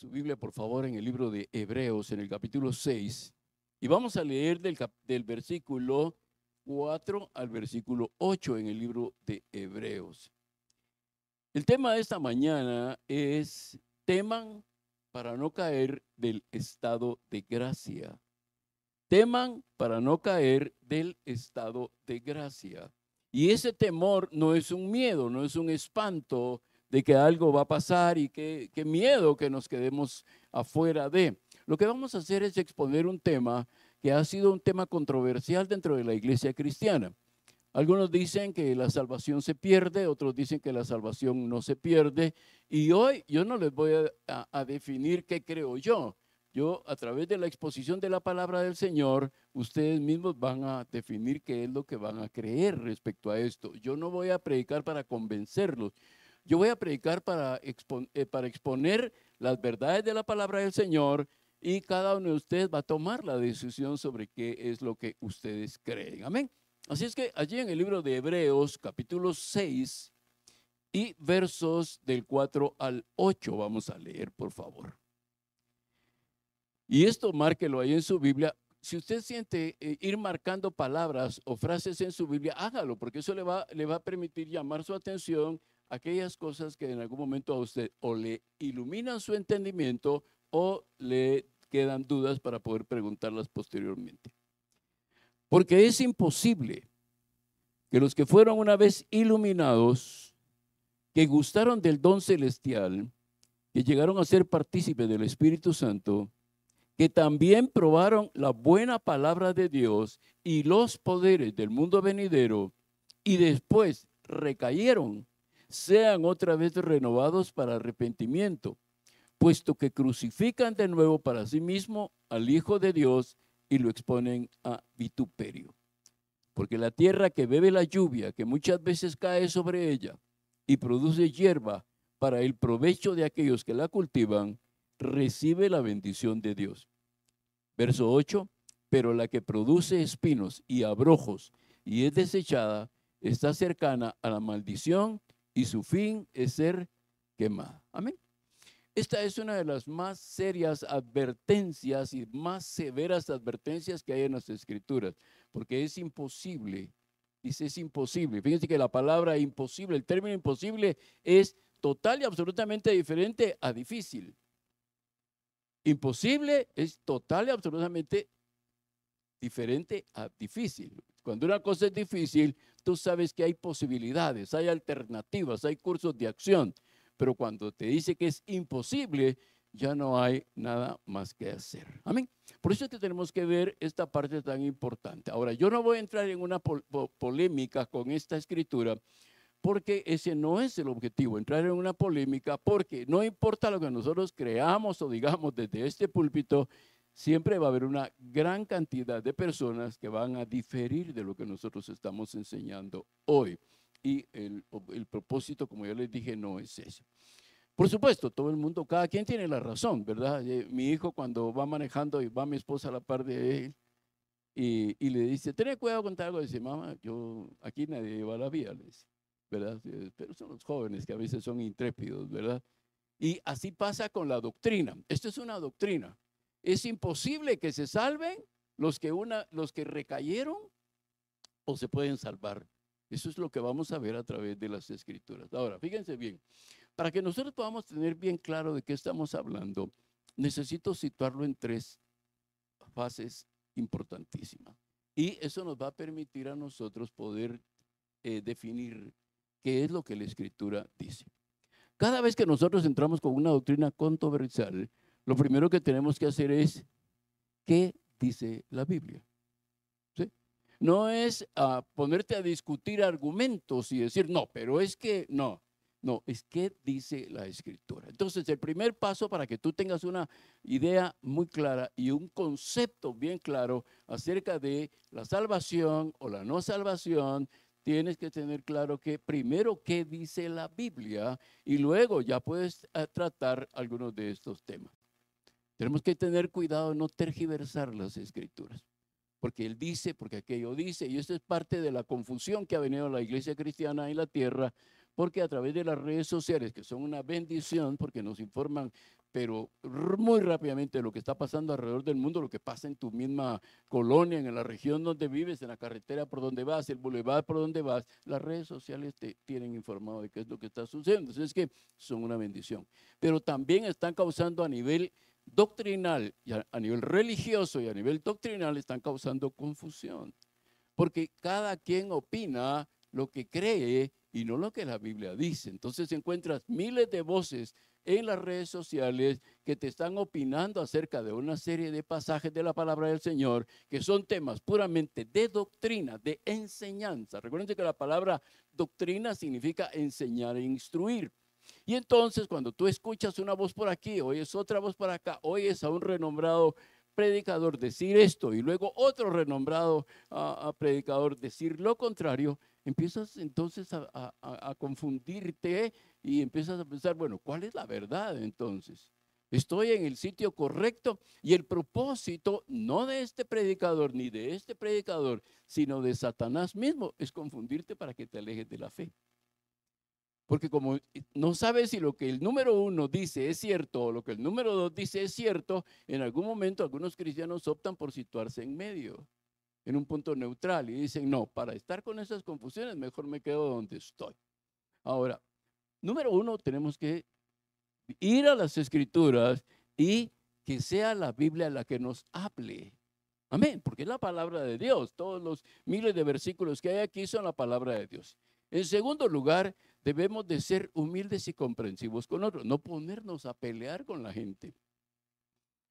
su Biblia, por favor, en el libro de Hebreos, en el capítulo 6, y vamos a leer del versículo 4 al versículo 8 en el libro de Hebreos. El tema de esta mañana es: teman para no caer del estado de gracia. Teman para no caer del estado de gracia. Y ese temor no es un miedo, no es un espanto de que algo va a pasar y qué miedo que nos quedemos afuera de. Lo que vamos a hacer es exponer un tema que ha sido un tema controversial dentro de la iglesia cristiana. Algunos dicen que la salvación se pierde, otros dicen que la salvación no se pierde. Y hoy yo no les voy a definir qué creo yo. Yo, a través de la exposición de la palabra del Señor, ustedes mismos van a definir qué es lo que van a creer respecto a esto. Yo no voy a predicar para convencerlos. Yo voy a predicar para exponer las verdades de la palabra del Señor, y cada uno de ustedes va a tomar la decisión sobre qué es lo que ustedes creen. Amén. Así es que allí en el libro de Hebreos, capítulo 6 y versos del 4 al 8, vamos a leer, por favor. Y esto márquelo ahí en su Biblia. Si usted siente ir marcando palabras o frases en su Biblia, hágalo, porque eso le va a permitir llamar su atención a aquellas cosas que en algún momento a usted o le iluminan su entendimiento o le quedan dudas para poder preguntarlas posteriormente. Porque es imposible que los que fueron una vez iluminados, que gustaron del don celestial, que llegaron a ser partícipes del Espíritu Santo, que también probaron la buena palabra de Dios y los poderes del mundo venidero, y después recayeron, sean otra vez renovados para arrepentimiento, puesto que crucifican de nuevo para sí mismo al Hijo de Dios y lo exponen a vituperio. Porque la tierra que bebe la lluvia, que muchas veces cae sobre ella y produce hierba para el provecho de aquellos que la cultivan, recibe la bendición de Dios. Verso 8, pero la que produce espinos y abrojos y es desechada, está cercana a la maldición y su fin es ser quemada. Amén. Esta es una de las más serias advertencias y más severas advertencias que hay en las Escrituras, porque es imposible, dice es imposible. Fíjense que la palabra imposible, el término imposible es total y absolutamente diferente a difícil. Imposible es total y absolutamente diferente a difícil. Cuando una cosa es difícil, tú sabes que hay posibilidades, hay alternativas, hay cursos de acción. Pero cuando te dice que es imposible, ya no hay nada más que hacer. Amén. Por eso es que tenemos que ver esta parte tan importante. Ahora, yo no voy a entrar en una polémica con esta escritura, porque ese no es el objetivo, entrar en una polémica, porque no importa lo que nosotros creamos o digamos desde este púlpito, siempre va a haber una gran cantidad de personas que van a diferir de lo que nosotros estamos enseñando hoy. Y el propósito, como ya les dije, no es ese. Por supuesto, todo el mundo, cada quien tiene la razón, ¿verdad? Mi hijo, cuando va manejando y va mi esposa a la par de él y le dice, ten cuidado con algo, dice, mamá, yo aquí nadie lleva la vía, le dice, ¿verdad? Pero son los jóvenes que a veces son intrépidos, ¿verdad? Y así pasa con la doctrina. Esto es una doctrina. Es imposible que se salven los que recayeron o se pueden salvar. Eso es lo que vamos a ver a través de las Escrituras. Ahora, fíjense bien, para que nosotros podamos tener bien claro de qué estamos hablando, necesito situarlo en tres fases importantísimas. Y eso nos va a permitir a nosotros poder definir qué es lo que la Escritura dice. Cada vez que nosotros entramos con una doctrina controversial, lo primero que tenemos que hacer es, ¿qué dice la Biblia? ¿Sí? No es ponerte a discutir argumentos y decir, no, pero es que no. No, es qué dice la Escritura. Entonces, el primer paso para que tú tengas una idea muy clara y un concepto bien claro acerca de la salvación o la no salvación, tienes que tener claro que primero qué dice la Biblia y luego ya puedes tratar algunos de estos temas. Tenemos que tener cuidado de no tergiversar las Escrituras, porque él dice, porque aquello dice, y esto es parte de la confusión que ha venido a la iglesia cristiana en la tierra, porque a través de las redes sociales, que son una bendición, porque nos informan pero muy rápidamente lo que está pasando alrededor del mundo, lo que pasa en tu misma colonia, en la región donde vives, en la carretera por donde vas, el bulevar por donde vas, las redes sociales te tienen informado de qué es lo que está sucediendo. Entonces es que son una bendición. Pero también están causando a nivel doctrinal, y a nivel religioso y a nivel doctrinal, están causando confusión. Porque cada quien opina lo que cree y no lo que la Biblia dice. Entonces encuentras miles de voces en las redes sociales que te están opinando acerca de una serie de pasajes de la palabra del Señor que son temas puramente de doctrina, de enseñanza. Recuerden que la palabra doctrina significa enseñar e instruir. Y entonces cuando tú escuchas una voz por aquí, oyes otra voz por acá, oyes a un renombrado predicador decir esto y luego otro renombrado predicador decir lo contrario, empiezas entonces a confundirte y empiezas a pensar, bueno, ¿cuál es la verdad entonces? ¿Estoy en el sitio correcto? Y el propósito no de este predicador ni de este predicador, sino de Satanás mismo, es confundirte para que te alejes de la fe. Porque como no sabes si lo que el número 1 dice es cierto o lo que el número 2 dice es cierto, en algún momento algunos cristianos optan por situarse en medio, en un punto neutral, y dicen, no, para estar con esas confusiones mejor me quedo donde estoy. Ahora, número 1, tenemos que ir a las Escrituras y que sea la Biblia la que nos hable. Amén, porque es la palabra de Dios. Todos los miles de versículos que hay aquí son la palabra de Dios. En segundo lugar, debemos de ser humildes y comprensivos con otros, no ponernos a pelear con la gente.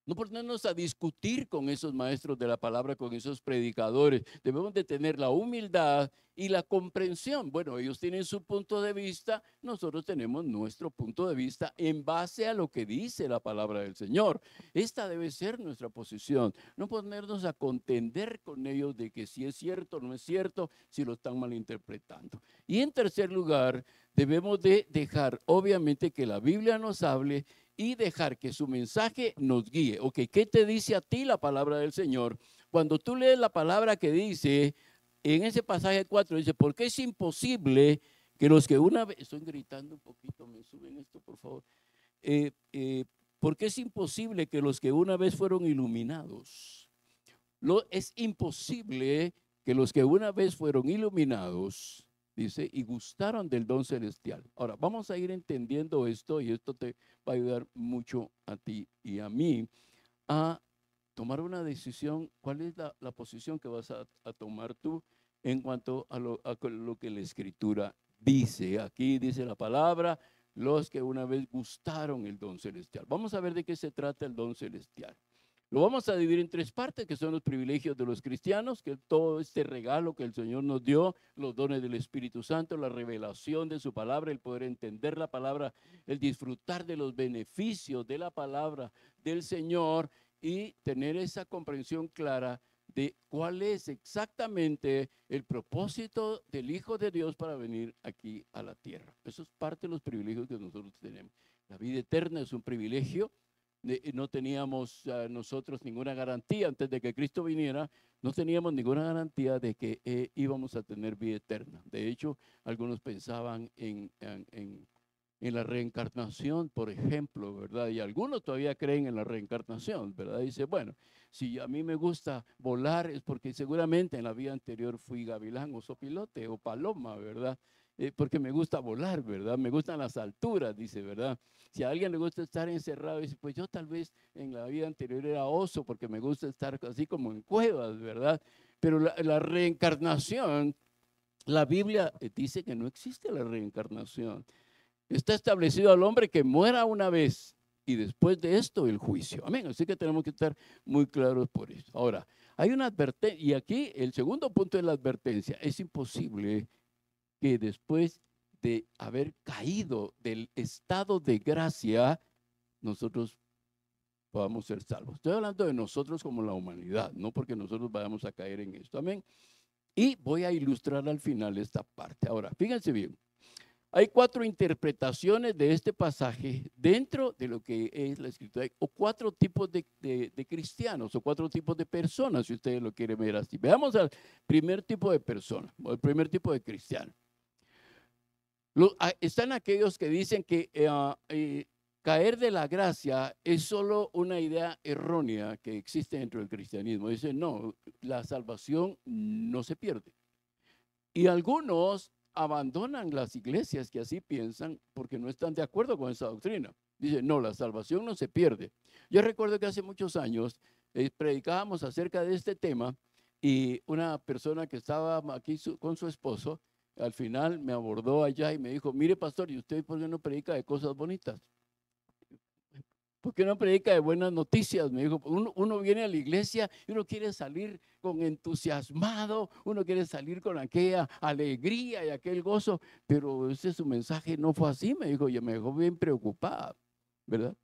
No ponernos a discutir con esos maestros de la palabra, con esos predicadores. Debemos de tener la humildad y la comprensión. Bueno, ellos tienen su punto de vista, nosotros tenemos nuestro punto de vista en base a lo que dice la palabra del Señor. Esta debe ser nuestra posición. No ponernos a contender con ellos de que si es cierto o no es cierto, si lo están malinterpretando. Y en tercer lugar, debemos de dejar, obviamente, que la Biblia nos hable y dejar que su mensaje nos guíe. Ok, ¿qué te dice a ti la palabra del Señor? Cuando tú lees la palabra que dice, en ese pasaje 4, dice, porque es imposible que los que una vez, estoy gritando un poquito, me suben esto por favor, porque es imposible que los que una vez fueron iluminados, es imposible que los que una vez fueron iluminados, dice, y gustaron del don celestial. Ahora, vamos a ir entendiendo esto y esto te va a ayudar mucho a ti y a mí a tomar una decisión. ¿Cuál es la posición que vas a tomar tú en cuanto a lo que la Escritura dice? Aquí dice la palabra, los que una vez gustaron el don celestial. Vamos a ver de qué se trata el don celestial. Lo vamos a dividir en 3 partes, que son los privilegios de los cristianos, que todo este regalo que el Señor nos dio, los dones del Espíritu Santo, la revelación de su palabra, el poder entender la palabra, el disfrutar de los beneficios de la palabra del Señor y tener esa comprensión clara de cuál es exactamente el propósito del Hijo de Dios para venir aquí a la tierra. Eso es parte de los privilegios que nosotros tenemos. La vida eterna es un privilegio. No teníamos nosotros ninguna garantía antes de que Cristo viniera, no teníamos ninguna garantía de que íbamos a tener vida eterna. De hecho, algunos pensaban en la reencarnación, por ejemplo, ¿verdad? Y algunos todavía creen en la reencarnación, ¿verdad? Dice, bueno, si a mí me gusta volar es porque seguramente en la vida anterior fui gavilán o sopilote o paloma, ¿verdad? Porque me gusta volar, ¿verdad? Me gustan las alturas, dice, ¿verdad? Si a alguien le gusta estar encerrado, dice, pues yo tal vez en la vida anterior era oso porque me gusta estar así como en cuevas, ¿verdad? Pero la reencarnación, la Biblia dice que no existe la reencarnación. Está establecido al hombre que muera una vez y después de esto el juicio. Amén. Así que tenemos que estar muy claros por eso. Ahora, hay una advertencia, y aquí el segundo punto es la advertencia. Es imposible que después de haber caído del estado de gracia, nosotros podamos ser salvos. Estoy hablando de nosotros como la humanidad, no porque nosotros vayamos a caer en esto. Amén. Y voy a ilustrar al final esta parte. Ahora, fíjense bien. Hay 4 interpretaciones de este pasaje dentro de lo que es la Escritura, o 4 tipos de cristianos, o 4 tipos de personas, si ustedes lo quieren ver así. Veamos al primer tipo de persona, o el primer tipo de cristiano. Están aquellos que dicen que caer de la gracia es solo una idea errónea que existe dentro del cristianismo. Dice, no, la salvación no se pierde. Y algunos abandonan las iglesias que así piensan porque no están de acuerdo con esa doctrina. Dicen, no, la salvación no se pierde. Yo recuerdo que hace muchos años predicábamos acerca de este tema y una persona que estaba aquí con su esposo, al final me abordó allá y me dijo, mire pastor, ¿y usted por qué no predica de cosas bonitas? ¿Por qué no predica de buenas noticias? Me dijo, uno viene a la iglesia y uno quiere salir con entusiasmado, uno quiere salir con aquella alegría y aquel gozo, pero ese su mensaje no fue así, me dijo, y me dejó bien preocupada, ¿verdad?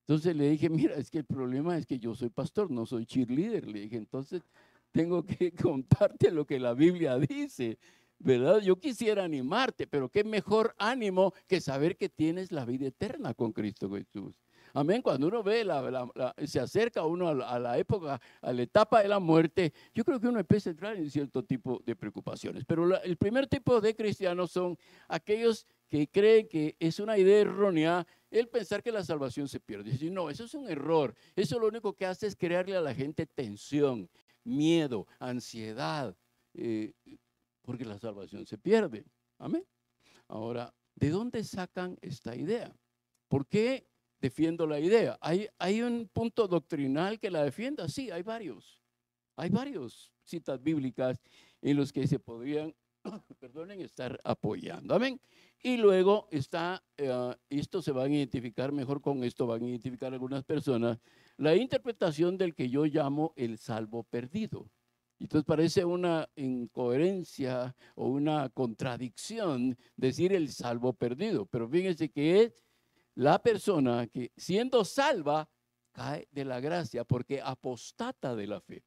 Entonces le dije, mira, es que el problema es que yo soy pastor, no soy cheerleader. Le dije, entonces tengo que contarte lo que la Biblia dice, ¿verdad? Yo quisiera animarte, pero qué mejor ánimo que saber que tienes la vida eterna con Cristo Jesús. Amén. Cuando uno ve, se acerca uno a la época, a la etapa de la muerte, yo creo que uno empieza a entrar en cierto tipo de preocupaciones. Pero el primer tipo de cristianos son aquellos que creen que es una idea errónea el pensar que la salvación se pierde. Dice, no, eso es un error. Eso lo único que hace es crearle a la gente tensión, miedo, ansiedad, porque la salvación se pierde. Amén. Ahora, ¿de dónde sacan esta idea? ¿Por qué defiendo la idea? ¿Hay un punto doctrinal que la defienda? Sí, hay varios. Hay varios citas bíblicas en los que se podrían, perdonen, estar apoyando. Amén. Y luego está, esto se van a identificar mejor con esto, van a identificar algunas personas, la interpretación del que yo llamo el salvo perdido. Entonces parece una incoherencia o una contradicción decir el salvo perdido, pero fíjense que es la persona que siendo salva cae de la gracia porque apostata de la fe.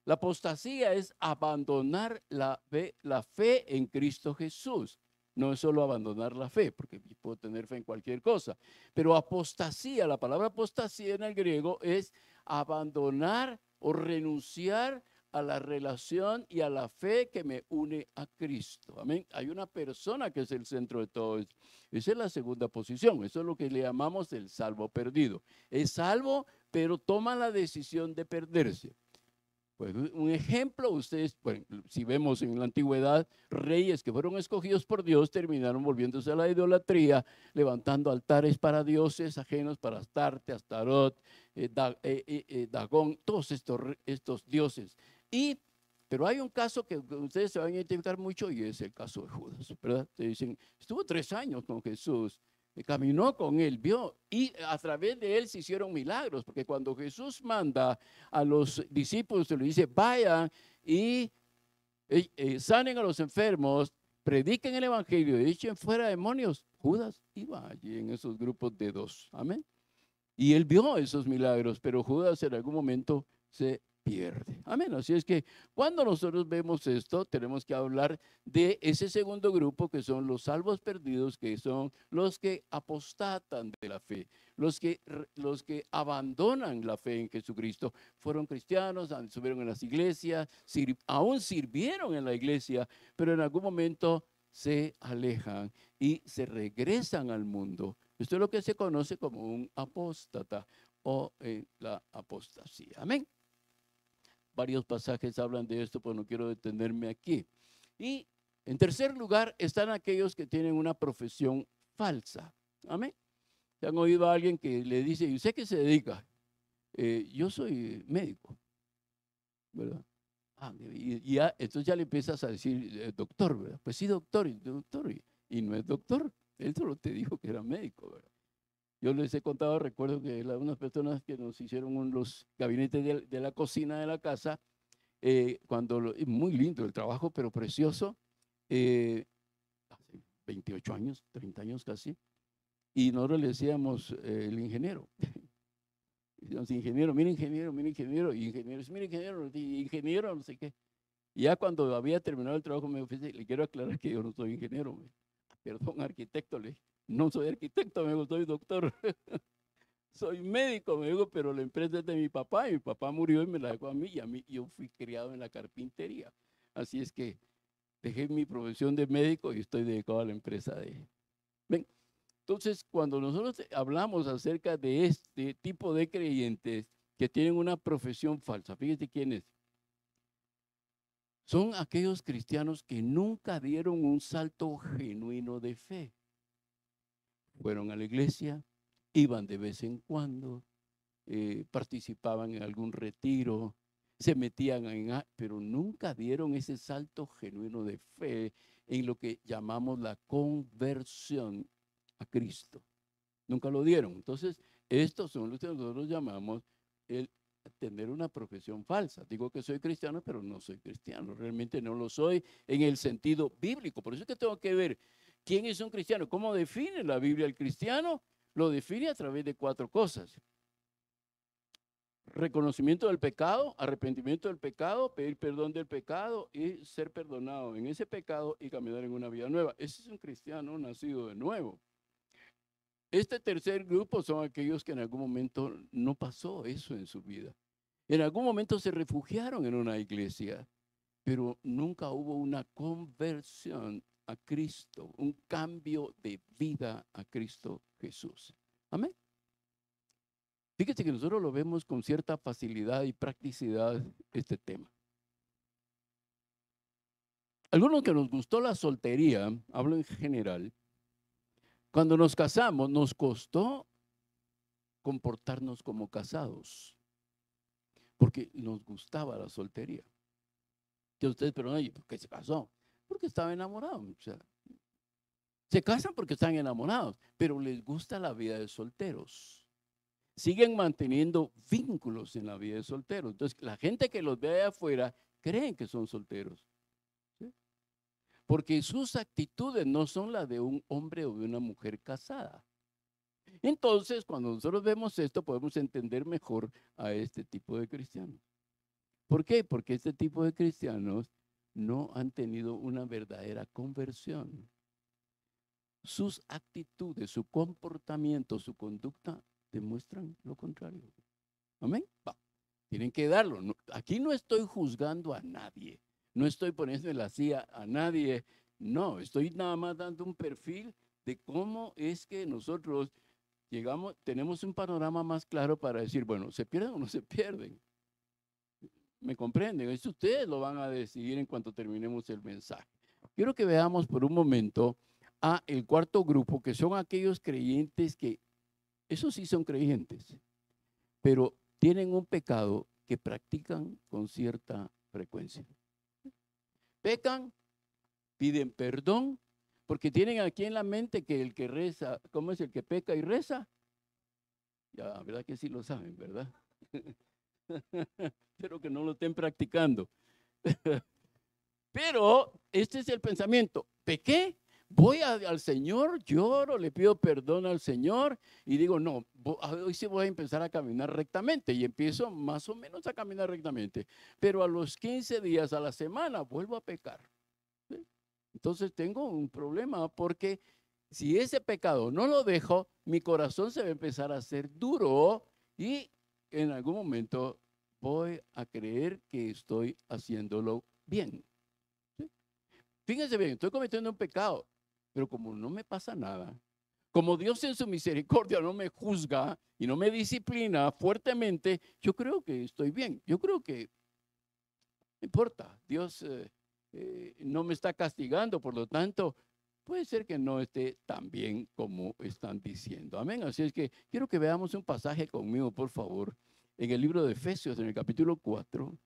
La apostasía es abandonar la fe en Cristo Jesús. No es solo abandonar la fe, porque puedo tener fe en cualquier cosa. Pero apostasía, la palabra apostasía en el griego es abandonar o renunciar a la relación y a la fe que me une a Cristo. Amén. Hay una persona que es el centro de todo esto. Esa es la segunda posición. Eso es lo que le llamamos el salvo perdido. Es salvo, pero toma la decisión de perderse. Pues un ejemplo, ustedes, bueno, si vemos en la antigüedad, reyes que fueron escogidos por Dios terminaron volviéndose a la idolatría, levantando altares para dioses ajenos, para Astarte, Astarot, Dagón, todos estos dioses. Pero hay un caso que ustedes se van a identificar mucho y es el caso de Judas, ¿verdad? Te dicen, estuvo 3 años con Jesús, caminó con él, vio, y a través de él se hicieron milagros, porque cuando Jesús manda a los discípulos, se le dice, vayan y sanen a los enfermos, prediquen el evangelio, echen fuera demonios. Judas iba allí en esos grupos de 2, amén. Y él vio esos milagros, pero Judas en algún momento se pierde. Amén. Así es que cuando nosotros vemos esto, tenemos que hablar de ese segundo grupo que son los salvos perdidos, que son los que apostatan de la fe, los que abandonan la fe en Jesucristo. Fueron cristianos, estuvieron en las iglesias, aún sirvieron en la iglesia, pero en algún momento se alejan y se regresan al mundo. Esto es lo que se conoce como un apóstata o la apostasía. Amén. Varios pasajes hablan de esto, pero no quiero detenerme aquí. Y en tercer lugar están aquellos que tienen una profesión falsa. Amén. ¿Se han oído a alguien que le dice, ¿y usted qué se dedica? Yo soy médico, ¿verdad? Y ya, entonces ya le empiezas a decir, doctor, ¿verdad? Pues sí, doctor, y no es doctor. Él solo te dijo que era médico, ¿verdad? Yo les he contado, recuerdo que unas personas que nos hicieron los gabinetes de la cocina de la casa, muy lindo el trabajo, pero precioso, hace 28 años, 30 años casi, y nosotros le decíamos el ingeniero. Decíamos, ingeniero, mire ingeniero, mire ingeniero, y ingenieros, mire ingeniero, ingeniero, no sé qué. Y ya cuando había terminado el trabajo me dijo, le quiero aclarar que yo no soy ingeniero. Perdón, arquitecto, le dije, no soy arquitecto, me dijo, soy doctor. Soy médico, me dijo, pero la empresa es de mi papá y mi papá murió y me la dejó a mí y yo fui criado en la carpintería. Así es que dejé mi profesión de médico y estoy dedicado a la empresa de... Ven, Entonces, cuando nosotros hablamos acerca de este tipo de creyentes que tienen una profesión falsa, fíjate quién es. Son aquellos cristianos que nunca dieron un salto genuino de fe. Fueron a la iglesia, iban de vez en cuando, participaban en algún retiro, se metían pero nunca dieron ese salto genuino de fe en lo que llamamos la conversión a Cristo. Nunca lo dieron. Entonces, estos son los que nosotros llamamos el tener una profesión falsa. Digo que soy cristiano, pero no soy cristiano. Realmente no lo soy en el sentido bíblico. Por eso es que tengo que ver quién es un cristiano. ¿Cómo define la Biblia al cristiano? Lo define a través de 4 cosas. Reconocimiento del pecado, arrepentimiento del pecado, pedir perdón del pecado y ser perdonado en ese pecado y caminar en una vida nueva. Ese es un cristiano nacido de nuevo. Este tercer grupo son aquellos que en algún momento no pasó eso en su vida. En algún momento se refugiaron en una iglesia, pero nunca hubo una conversión a Cristo, un cambio de vida a Cristo Jesús. Amén. Fíjate que nosotros lo vemos con cierta facilidad y practicidad este tema. Algunos que nos gustó la soltería, hablo en general, cuando nos casamos nos costó comportarnos como casados, porque nos gustaba la soltería. Que ustedes, pero oye, ¿por qué se casó? Porque estaba enamorado. O sea, se casan porque están enamorados, pero les gusta la vida de solteros. Siguen manteniendo vínculos en la vida de solteros. Entonces, la gente que los ve de afuera creen que son solteros, ¿sí? Porque sus actitudes no son las de un hombre o de una mujer casada. Entonces, cuando nosotros vemos esto, podemos entender mejor a este tipo de cristianos. ¿Por qué? Porque este tipo de cristianos no han tenido una verdadera conversión. Sus actitudes, su comportamiento, su conducta demuestran lo contrario. Amén. Va. Tienen que darlo. No, aquí no estoy juzgando a nadie. No estoy poniendo la silla a nadie. No, estoy nada más dando un perfil de cómo es que nosotros llegamos, tenemos un panorama más claro para decir, bueno, ¿se pierden o no se pierden? ¿Me comprenden? Eso ustedes lo van a decidir en cuanto terminemos el mensaje. Quiero que veamos por un momento a el cuarto grupo, que son aquellos creyentes que, esos sí son creyentes, pero tienen un pecado que practican con cierta frecuencia. Pecan, piden perdón, porque tienen aquí en la mente que el que reza, ¿cómo es el que peca y reza? Ya, ¿verdad que sí lo saben, verdad? Espero que no lo estén practicando. Pero este es el pensamiento. Pequé, voy al Señor, lloro, le pido perdón al Señor y digo, no, hoy sí voy a empezar a caminar rectamente y empiezo más o menos a caminar rectamente. Pero a los 15 días a la semana vuelvo a pecar. ¿Sí? Entonces tengo un problema porque si ese pecado no lo dejo, mi corazón se va a empezar a hacer duro y en algún momento voy a creer que estoy haciéndolo bien. ¿Sí? Fíjense bien, estoy cometiendo un pecado, pero como no me pasa nada, como Dios en su misericordia no me juzga y no me disciplina fuertemente, yo creo que estoy bien. Yo creo que no importa, Dios no me está castigando, por lo tanto, puede ser que no esté tan bien como están diciendo. Amén. Así es que quiero que veamos un pasaje conmigo, por favor, en el libro de Efesios, en el capítulo 4.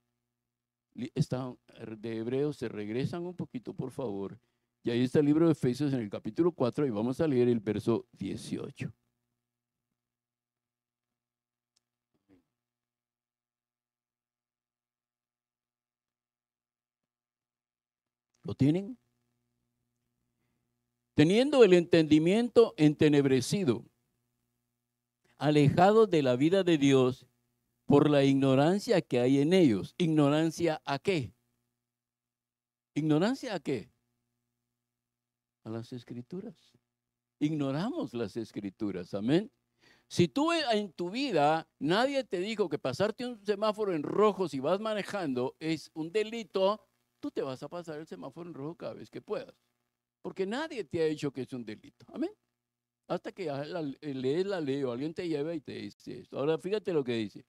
De Hebreos, se regresan un poquito, por favor. Y ahí está el libro de Efesios en el capítulo 4 y vamos a leer el verso 18. ¿Lo tienen? Teniendo el entendimiento entenebrecido, alejados de la vida de Dios por la ignorancia que hay en ellos. ¿Ignorancia a qué? ¿Ignorancia a qué? A las escrituras. Ignoramos las escrituras, amén. Si tú en tu vida nadie te dijo que pasarte un semáforo en rojo si vas manejando es un delito, tú te vas a pasar el semáforo en rojo cada vez que puedas. Porque nadie te ha dicho que es un delito. Amén. hasta que ya lees la ley o alguien te lleva y te dice esto. Ahora fíjate lo que dice.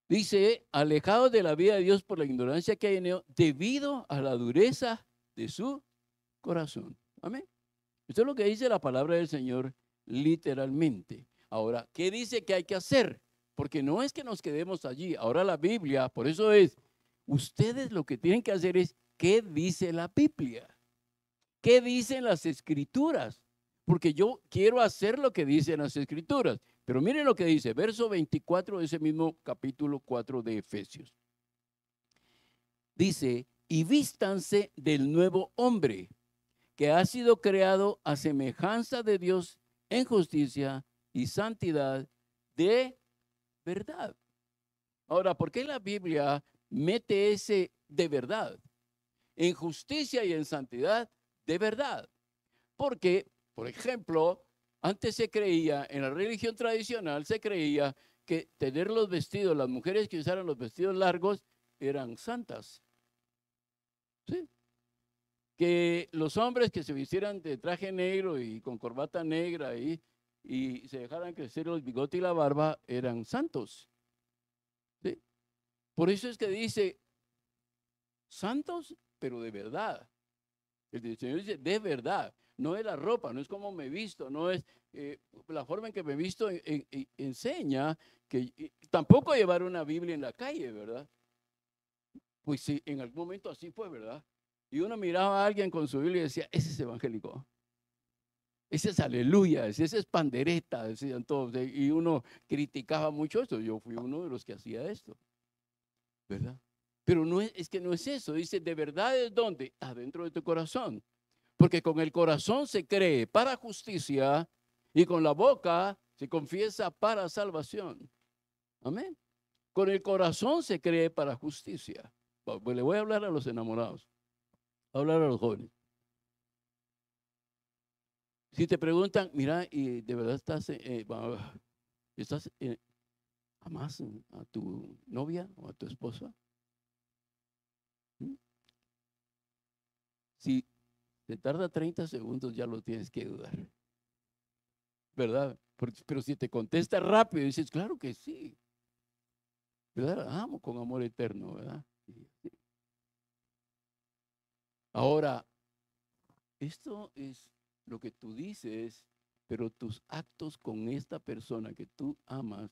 Dice, alejados de la vida de Dios por la ignorancia que hay en ellos, debido a la dureza de su corazón. Amén. Esto es lo que dice la palabra del Señor literalmente. Ahora, ¿qué dice que hay que hacer? Porque no es que nos quedemos allí. Ahora la Biblia, por eso ustedes lo que tienen que hacer es, ¿qué dice la Biblia? ¿Qué dicen las Escrituras? Porque yo quiero hacer lo que dicen las Escrituras. Pero miren lo que dice, verso 24 de ese mismo capítulo 4 de Efesios. Dice, y vístanse del nuevo hombre, que ha sido creado a semejanza de Dios en justicia y santidad de verdad. Ahora, ¿por qué la Biblia mete ese de verdad? En justicia y en santidad de verdad. Porque, por ejemplo, antes se creía, en la religión tradicional se creía que tener los vestidos, las mujeres que usaran los vestidos largos eran santas. ¿Sí? Que los hombres que se vistieran de traje negro y con corbata negra y se dejaran crecer los bigotes y la barba eran santos. ¿Sí? Por eso es que dice santos, pero de verdad. El Señor dice de verdad. No es la ropa, no es como me visto, no es la forma en que me visto enseña que tampoco llevar una Biblia en la calle, ¿verdad? Pues sí, en algún momento así fue, ¿verdad? Y uno miraba a alguien con su Biblia y decía, ese es evangélico. Ese es aleluya, ese es pandereta, decían todos. Y uno criticaba mucho esto. Yo fui uno de los que hacía esto, ¿verdad? Pero no es que no es eso. Dice, de verdad es donde, adentro de tu corazón. Porque con el corazón se cree para justicia y con la boca se confiesa para salvación. Amén. Con el corazón se cree para justicia. Pues le voy a hablar a los enamorados, a hablar a los jóvenes. Si te preguntan, mira, y de verdad amas a tu novia o a tu esposa. ¿Mm? Si te tarda 30 segundos, ya lo tienes que dudar. ¿Verdad? Pero si te contesta rápido, dices, claro que sí. ¿Verdad? La amo con amor eterno, ¿verdad? Sí. Ahora, esto es lo que tú dices, pero tus actos con esta persona que tú amas,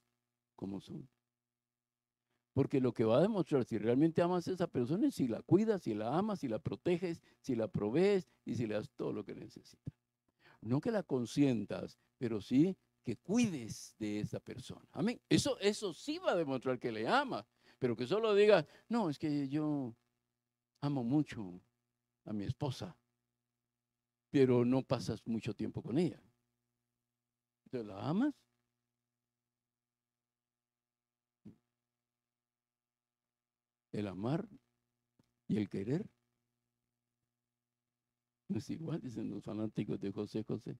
¿cómo son? Porque lo que va a demostrar si realmente amas a esa persona es si la cuidas, si la amas, si la proteges, si la provees y si le das todo lo que necesita. No que la consientas, pero sí que cuides de esa persona. Amén. Eso sí va a demostrar que le amas, pero que solo digas, no, es que yo amo mucho a mi esposa, pero no pasas mucho tiempo con ella. Entonces, ¿la amas? El amar y el querer no es igual, dicen los fanáticos de José José.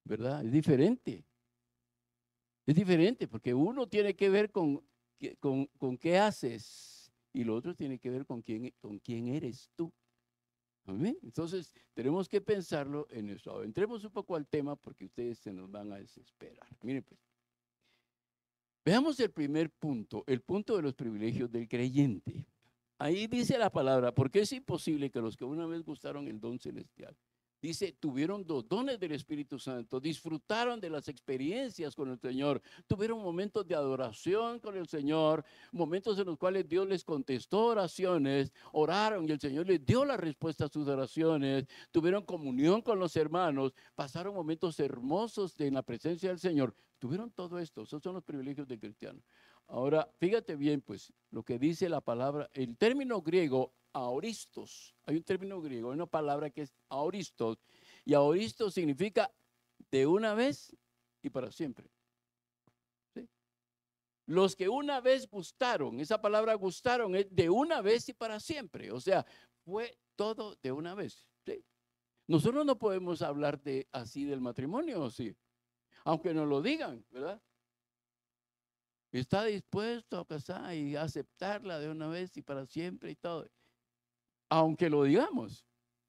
¿Verdad? Es diferente. Es diferente porque uno tiene que ver con qué haces y lo otro tiene que ver con quién eres tú. ¿Amén? Entonces, tenemos que pensarlo en eso. Entremos un poco al tema porque ustedes se nos van a desesperar. Miren pues. Veamos el primer punto, el punto de los privilegios del creyente. Ahí dice la palabra, porque es imposible que los que una vez gustaron el don celestial, dice, tuvieron los dones del Espíritu Santo, disfrutaron de las experiencias con el Señor, tuvieron momentos de adoración con el Señor, momentos en los cuales Dios les contestó oraciones, oraron y el Señor les dio la respuesta a sus oraciones, tuvieron comunión con los hermanos, pasaron momentos hermosos en la presencia del Señor, tuvieron todo esto. Esos son los privilegios del cristiano. Ahora, fíjate bien, pues, lo que dice la palabra, el término griego, aoristos. Hay un término griego, hay una palabra que es aoristos, y aoristos significa de una vez y para siempre. ¿Sí? Los que una vez gustaron, esa palabra gustaron es de una vez y para siempre. O sea, fue todo de una vez. ¿Sí? Nosotros no podemos hablar así del matrimonio, ¿sí? Aunque nos lo digan, ¿verdad? Está dispuesto a casar y aceptarla de una vez y para siempre y todo. Aunque lo digamos,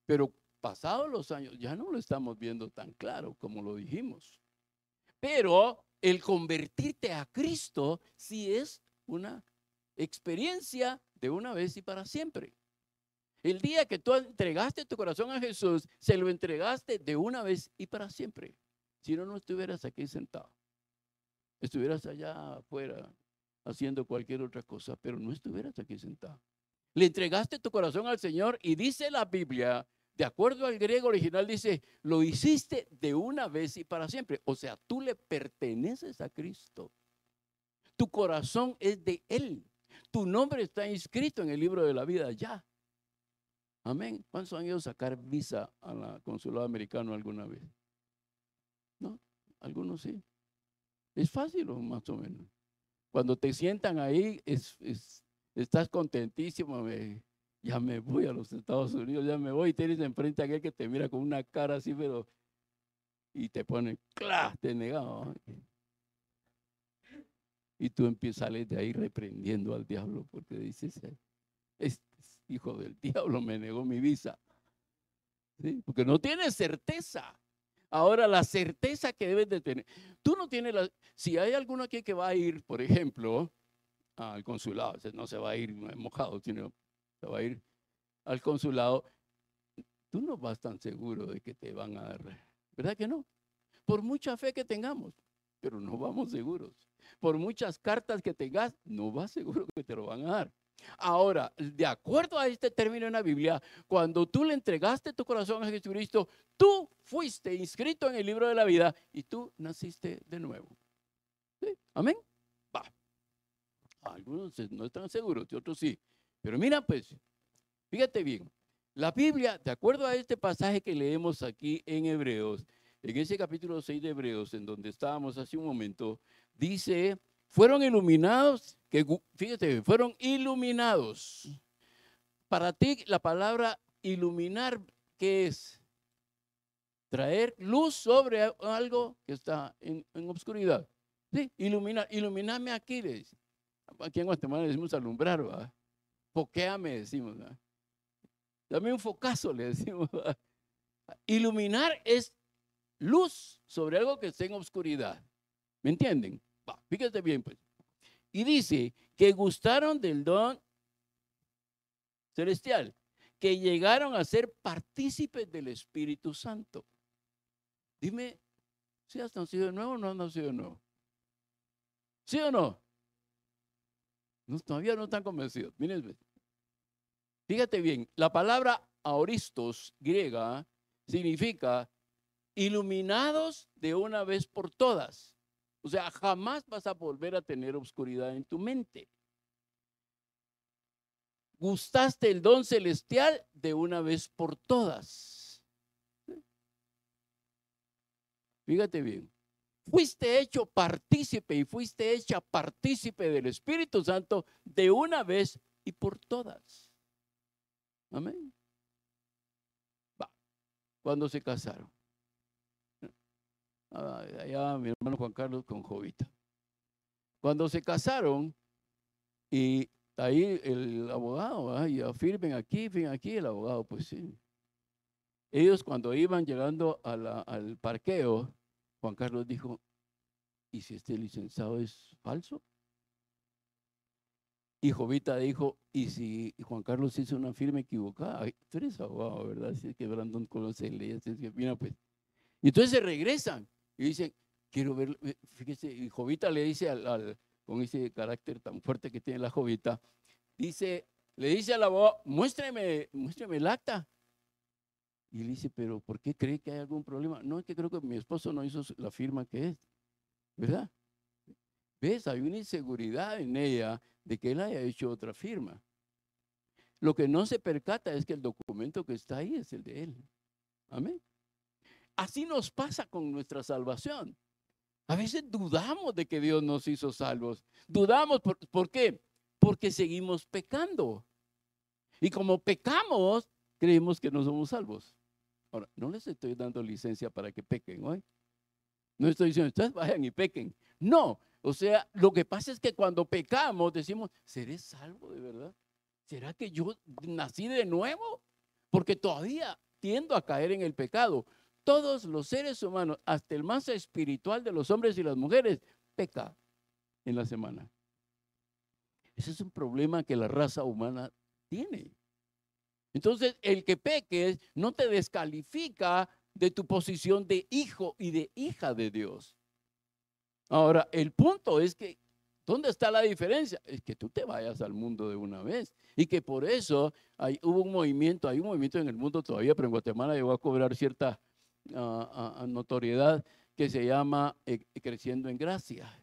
pero pasados los años, ya no lo estamos viendo tan claro como lo dijimos. Pero el convertirte a Cristo sí es una experiencia de una vez y para siempre. El día que tú entregaste tu corazón a Jesús, se lo entregaste de una vez y para siempre. Si no, no estuvieras aquí sentado. Estuvieras allá afuera haciendo cualquier otra cosa, pero no estuvieras aquí sentado. Le entregaste tu corazón al Señor y dice la Biblia, de acuerdo al griego original, dice, lo hiciste de una vez y para siempre. O sea, tú le perteneces a Cristo. Tu corazón es de Él. Tu nombre está inscrito en el libro de la vida ya. Amén. ¿Cuántos han ido a sacar visa a la consulado americano alguna vez? ¿No? Algunos sí. Es fácil o más o menos. Cuando te sientan ahí, estás contentísimo. Ya me voy a los Estados Unidos, ya me voy. Y tienes enfrente a aquel que te mira con una cara así, pero. Y te pone, ¡clas! Te negado. Y tú empiezas a salir de ahí reprendiendo al diablo porque dices, este hijo del diablo me negó mi visa. ¿Sí? Porque no tienes certeza. Ahora, la certeza que debes de tener. Tú no tienes la. Si hay alguno aquí que va a ir, por ejemplo, al consulado, no se va a ir mojado, sino se va a ir al consulado, tú no vas tan seguro de que te van a dar. ¿Verdad que no? Por mucha fe que tengamos, pero no vamos seguros. Por muchas cartas que tengas, no vas seguro que te lo van a dar. Ahora, de acuerdo a este término en la Biblia, cuando tú le entregaste tu corazón a Jesucristo, tú fuiste inscrito en el libro de la vida y tú naciste de nuevo. ¿Sí? Amén. Va. Algunos no están seguros, y otros sí. Pero mira, pues, fíjate bien. La Biblia, de acuerdo a este pasaje que leemos aquí en Hebreos, en ese capítulo 6 de Hebreos, en donde estábamos hace un momento, dice, fueron iluminados, fíjate, fueron iluminados. Para ti, la palabra iluminar, ¿qué es? Traer luz sobre algo que está en obscuridad. Sí, iluminar, iluminame aquí, le dice. Aquí en Guatemala decimos alumbrar, ¿verdad? Foquéame, decimos, ¿verdad? Dame un focazo, le decimos, ¿verdad? Iluminar es luz sobre algo que está en obscuridad. ¿Me entienden? Va, fíjate bien, pues. Y dice que gustaron del don celestial, que llegaron a ser partícipes del Espíritu Santo. Dime, ¿si has nacido de nuevo o no has nacido de nuevo? ¿Sí o no? Todavía no están convencidos. Miren, fíjate bien, la palabra aoristos griega significa iluminados de una vez por todas. O sea, jamás vas a volver a tener oscuridad en tu mente. Gustaste el don celestial de una vez por todas. Fíjate bien. Fuiste hecho partícipe y fuiste hecha partícipe del Espíritu Santo de una vez y por todas. Amén. Va. Cuando se casaron. Allá mi hermano Juan Carlos con Jovita. Cuando se casaron y ahí el abogado, ya firmen aquí, el abogado, pues sí. Ellos cuando iban llegando al parqueo, Juan Carlos dijo, ¿y si este licenciado es falso? Y Jovita dijo, ¿y si Juan Carlos hizo una firma equivocada? Ay, tú eres abogado, ¿verdad? Si es que Brandon conoce leyes, mira pues. Y entonces se regresan y dicen, quiero ver, fíjese, y Jovita le dice con ese carácter tan fuerte que tiene la Jovita, le dice al abogado, muéstreme el acta. Y le dice, pero ¿por qué cree que hay algún problema? No, es que creo que mi esposo no hizo la firma que es, ¿verdad? ¿Ves? Hay una inseguridad en ella de que él haya hecho otra firma. Lo que no se percata es que el documento que está ahí es el de él. Amén. Así nos pasa con nuestra salvación. A veces dudamos de que Dios nos hizo salvos. Dudamos, ¿por qué? Porque seguimos pecando. Y como pecamos, creemos que no somos salvos. Ahora, no les estoy dando licencia para que pequen hoy. No estoy diciendo, ustedes vayan y pequen. No, o sea, lo que pasa es que cuando pecamos decimos, ¿seré salvo de verdad? ¿Será que yo nací de nuevo? Porque todavía tiendo a caer en el pecado. Todos los seres humanos, hasta el más espiritual de los hombres y las mujeres, peca en la semana. Ese es un problema que la raza humana tiene. Entonces, el que peques no te descalifica de tu posición de hijo y de hija de Dios. Ahora, el punto es que, ¿dónde está la diferencia? Es que tú te vayas al mundo de una vez. Y que por eso hay un movimiento en el mundo todavía, pero en Guatemala llegó a cobrar cierta notoriedad, que se llama Creciendo en Gracia.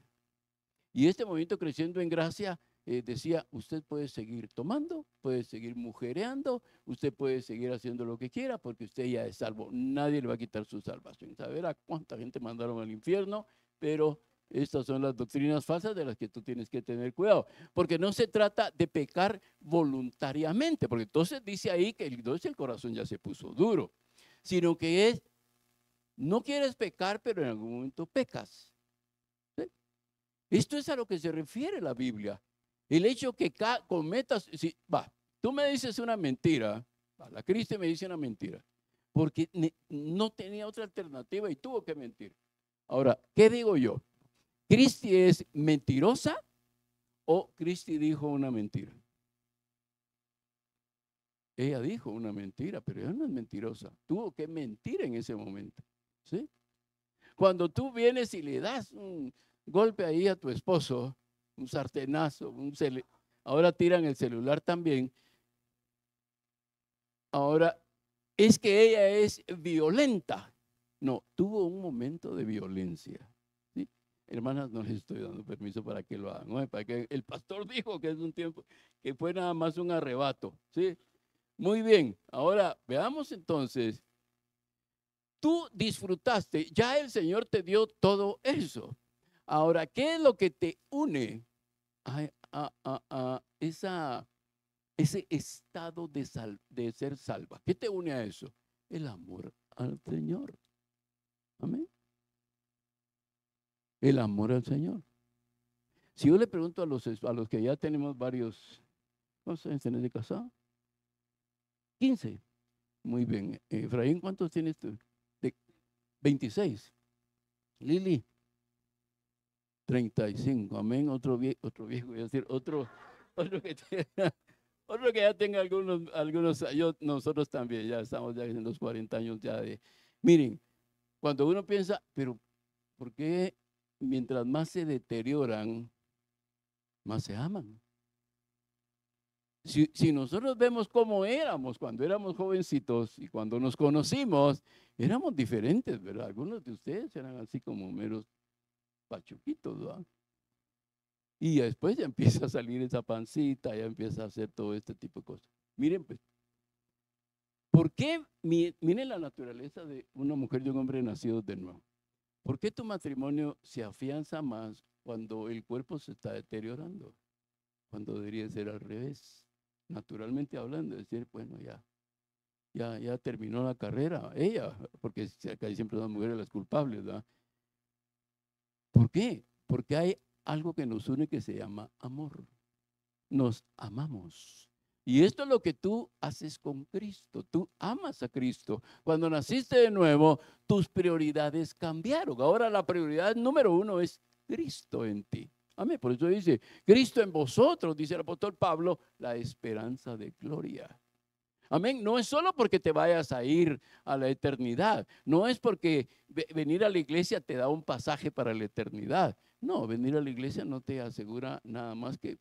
Y este movimiento Creciendo en Gracia decía, usted puede seguir tomando, puede seguir mujereando, usted puede seguir haciendo lo que quiera porque usted ya es salvo. Nadie le va a quitar su salvación. Saber a cuánta gente mandaron al infierno, pero estas son las doctrinas falsas de las que tú tienes que tener cuidado. Porque no se trata de pecar voluntariamente, porque entonces dice ahí que entonces el corazón ya se puso duro, sino que es, no quieres pecar, pero en algún momento pecas. ¿Sí? Esto es a lo que se refiere la Biblia. El hecho que cometas, si, tú me dices una mentira, la Cristi me dice una mentira, porque no tenía otra alternativa y tuvo que mentir. Ahora, ¿qué digo yo? ¿Cristi es mentirosa o Cristi dijo una mentira? Ella dijo una mentira, pero ella no es mentirosa. Tuvo que mentir en ese momento. ¿Sí? Cuando tú vienes y le das un golpe ahí a tu esposo, un sartenazo, ahora tiran el celular también. Ahora, es que ella es violenta. No, tuvo un momento de violencia. ¿Sí? Hermanas, no les estoy dando permiso para que lo hagan, ¿no? Para que el pastor dijo que es un tiempo, que fue nada más un arrebato. ¿Sí? Muy bien, ahora veamos entonces. Tú disfrutaste, ya el Señor te dio todo eso. Ahora, ¿qué es lo que te une a ese estado de ser salva? ¿Qué te une a eso? El amor al Señor. Amén. El amor al Señor. Si yo le pregunto a los que ya tenemos varios, ¿cuántos años tenés de casado? 15. Muy bien. Efraín, ¿cuántos tienes tú? 26. Lili, 35. Amén. Otro viejo, voy a decir, otro que ya tenga algunos años, nosotros también, ya estamos ya en los 40 años ya de. Miren, cuando uno piensa, pero ¿por qué mientras más se deterioran, más se aman? Si nosotros vemos cómo éramos cuando éramos jovencitos y cuando nos conocimos, éramos diferentes, ¿verdad? Algunos de ustedes eran así como meros pachuquitos, ¿verdad? Y después ya empieza a salir esa pancita, ya empieza a hacer todo este tipo de cosas. Miren, pues, ¿por qué? Miren la naturaleza de una mujer y de un hombre nacidos de nuevo. ¿Por qué tu matrimonio se afianza más cuando el cuerpo se está deteriorando? Cuando debería ser al revés. Naturalmente hablando, decir, bueno, ya terminó la carrera, ella, porque acá siempre son las mujeres las culpables, ¿verdad? ¿Por qué? Porque hay algo que nos une que se llama amor. Nos amamos. Y esto es lo que tú haces con Cristo. Tú amas a Cristo. Cuando naciste de nuevo, tus prioridades cambiaron. Ahora la prioridad número uno es Cristo en ti. Amén. Por eso dice, Cristo en vosotros, dice el apóstol Pablo, la esperanza de gloria. Amén. No es solo porque te vayas a ir a la eternidad. No es porque venir a la iglesia te da un pasaje para la eternidad. No, venir a la iglesia no te asegura nada más que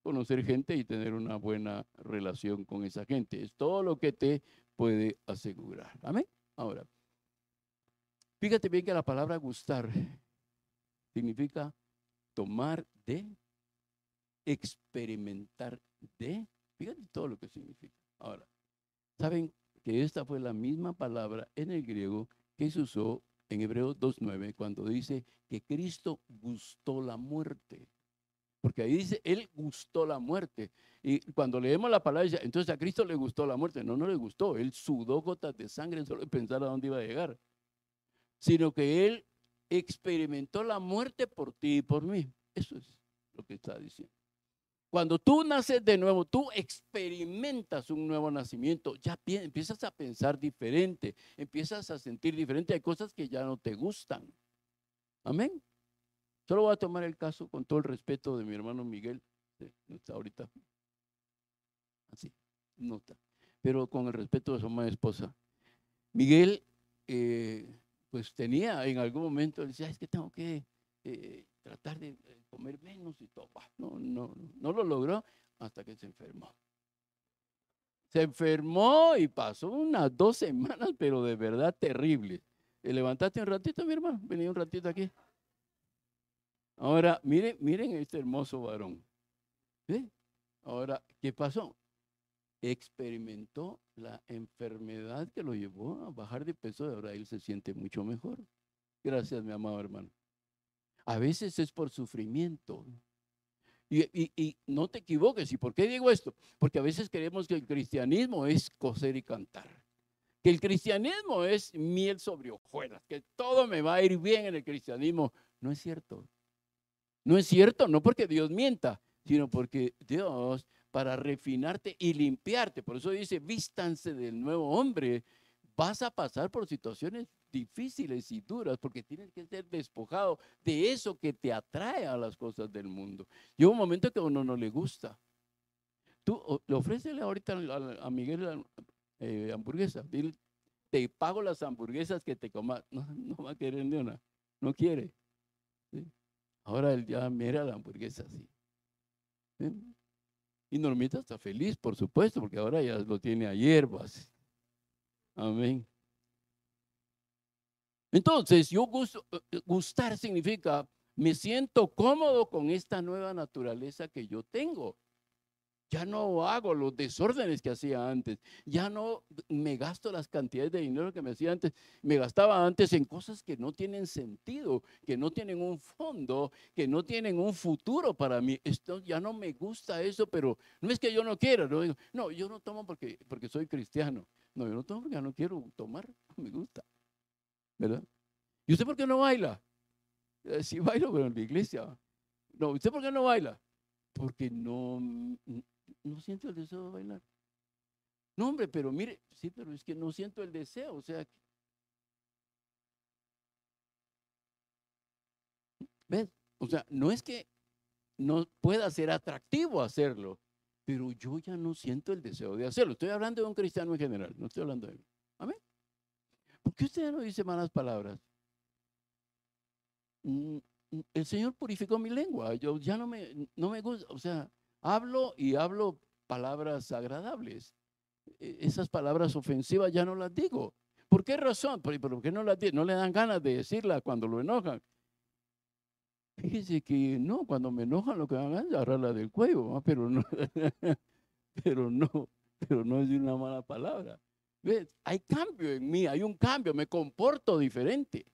conocer gente y tener una buena relación con esa gente. Es todo lo que te puede asegurar. Amén. Ahora, fíjate bien que la palabra gustar significa tomar de, experimentar de. Fíjate todo lo que significa. Ahora, ¿saben que esta fue la misma palabra en el griego que se usó en Hebreos 2:9 cuando dice que Cristo gustó la muerte? Porque ahí dice, Él gustó la muerte. Y cuando leemos la palabra, dice, entonces a Cristo le gustó la muerte. No, no le gustó. Él sudó gotas de sangre solo de pensar a dónde iba a llegar. Sino que Él experimentó la muerte por ti y por mí. Eso es lo que está diciendo. Cuando tú naces de nuevo, tú experimentas un nuevo nacimiento, ya empiezas a pensar diferente, empiezas a sentir diferente, hay cosas que ya no te gustan. Amén. Solo voy a tomar el caso con todo el respeto de mi hermano Miguel, no está ahorita, así, no está, pero con el respeto de su amada esposa. Miguel, pues tenía en algún momento, decía, es que tengo que tratar de comer menos y todo. No lo logró hasta que se enfermó. Se enfermó y pasó unas 2 semanas, pero de verdad terrible. Levantaste un ratito, mi hermano, vení un ratito aquí. Ahora, miren este hermoso varón. ¿Sí? Ahora, ¿qué pasó? Experimentó la enfermedad que lo llevó a bajar de peso y ahora él se siente mucho mejor. Gracias, mi amado hermano. A veces es por sufrimiento. Y no te equivoques. ¿Y por qué digo esto? Porque a veces creemos que el cristianismo es coser y cantar. Que el cristianismo es miel sobre hojuelas, que todo me va a ir bien en el cristianismo. No es cierto. No es cierto, no porque Dios mienta, sino porque Dios, para refinarte y limpiarte, por eso dice, vístanse del nuevo hombre, vas a pasar por situaciones difíciles y duras, porque tienes que ser despojado de eso que te atrae a las cosas del mundo. Llega un momento que a uno no le gusta. Tú le ofrécele ahorita a Miguel hamburguesa, dile, te pago las hamburguesas que te comas. No va a querer ni una, no quiere. ¿Sí? Ahora él ya mira la hamburguesa así. ¿Sí? Y Normita está feliz, por supuesto, porque ahora ya lo tiene a hierbas. Amén. Entonces, gustar significa, me siento cómodo con esta nueva naturaleza que yo tengo. Ya no hago los desórdenes que hacía antes. Ya no me gasto las cantidades de dinero que me hacía antes. Me gastaba antes en cosas que no tienen sentido, que no tienen un fondo, que no tienen un futuro para mí. Esto ya no me gusta eso, pero no es que yo no quiera. No, yo no tomo porque soy cristiano. No, yo no tomo porque no quiero tomar. No me gusta. ¿Verdad? ¿Y usted por qué no baila? Sí bailo, pero en la iglesia. No, ¿usted por qué no baila? Porque no siento el deseo de bailar. No, hombre, pero mire, sí, pero es que no siento el deseo, o sea, ¿ves? O sea, no es que no pueda ser atractivo hacerlo, pero yo ya no siento el deseo de hacerlo. Estoy hablando de un cristiano en general, no estoy hablando de mí. Amén. ¿Por qué usted no dice malas palabras? El Señor purificó mi lengua, yo ya no me gusta, o sea, hablo y hablo palabras agradables. Esas palabras ofensivas ya no las digo. ¿Por qué razón? ¿Por qué no las digo? No le dan ganas de decirlas cuando lo enojan. Fíjese que no, cuando me enojan lo que van a hacer es agarrarla del cuello, ¿no? Pero no, pero no, pero no es de una mala palabra. ¿Ves? Hay cambio en mí, hay un cambio, me comporto diferente.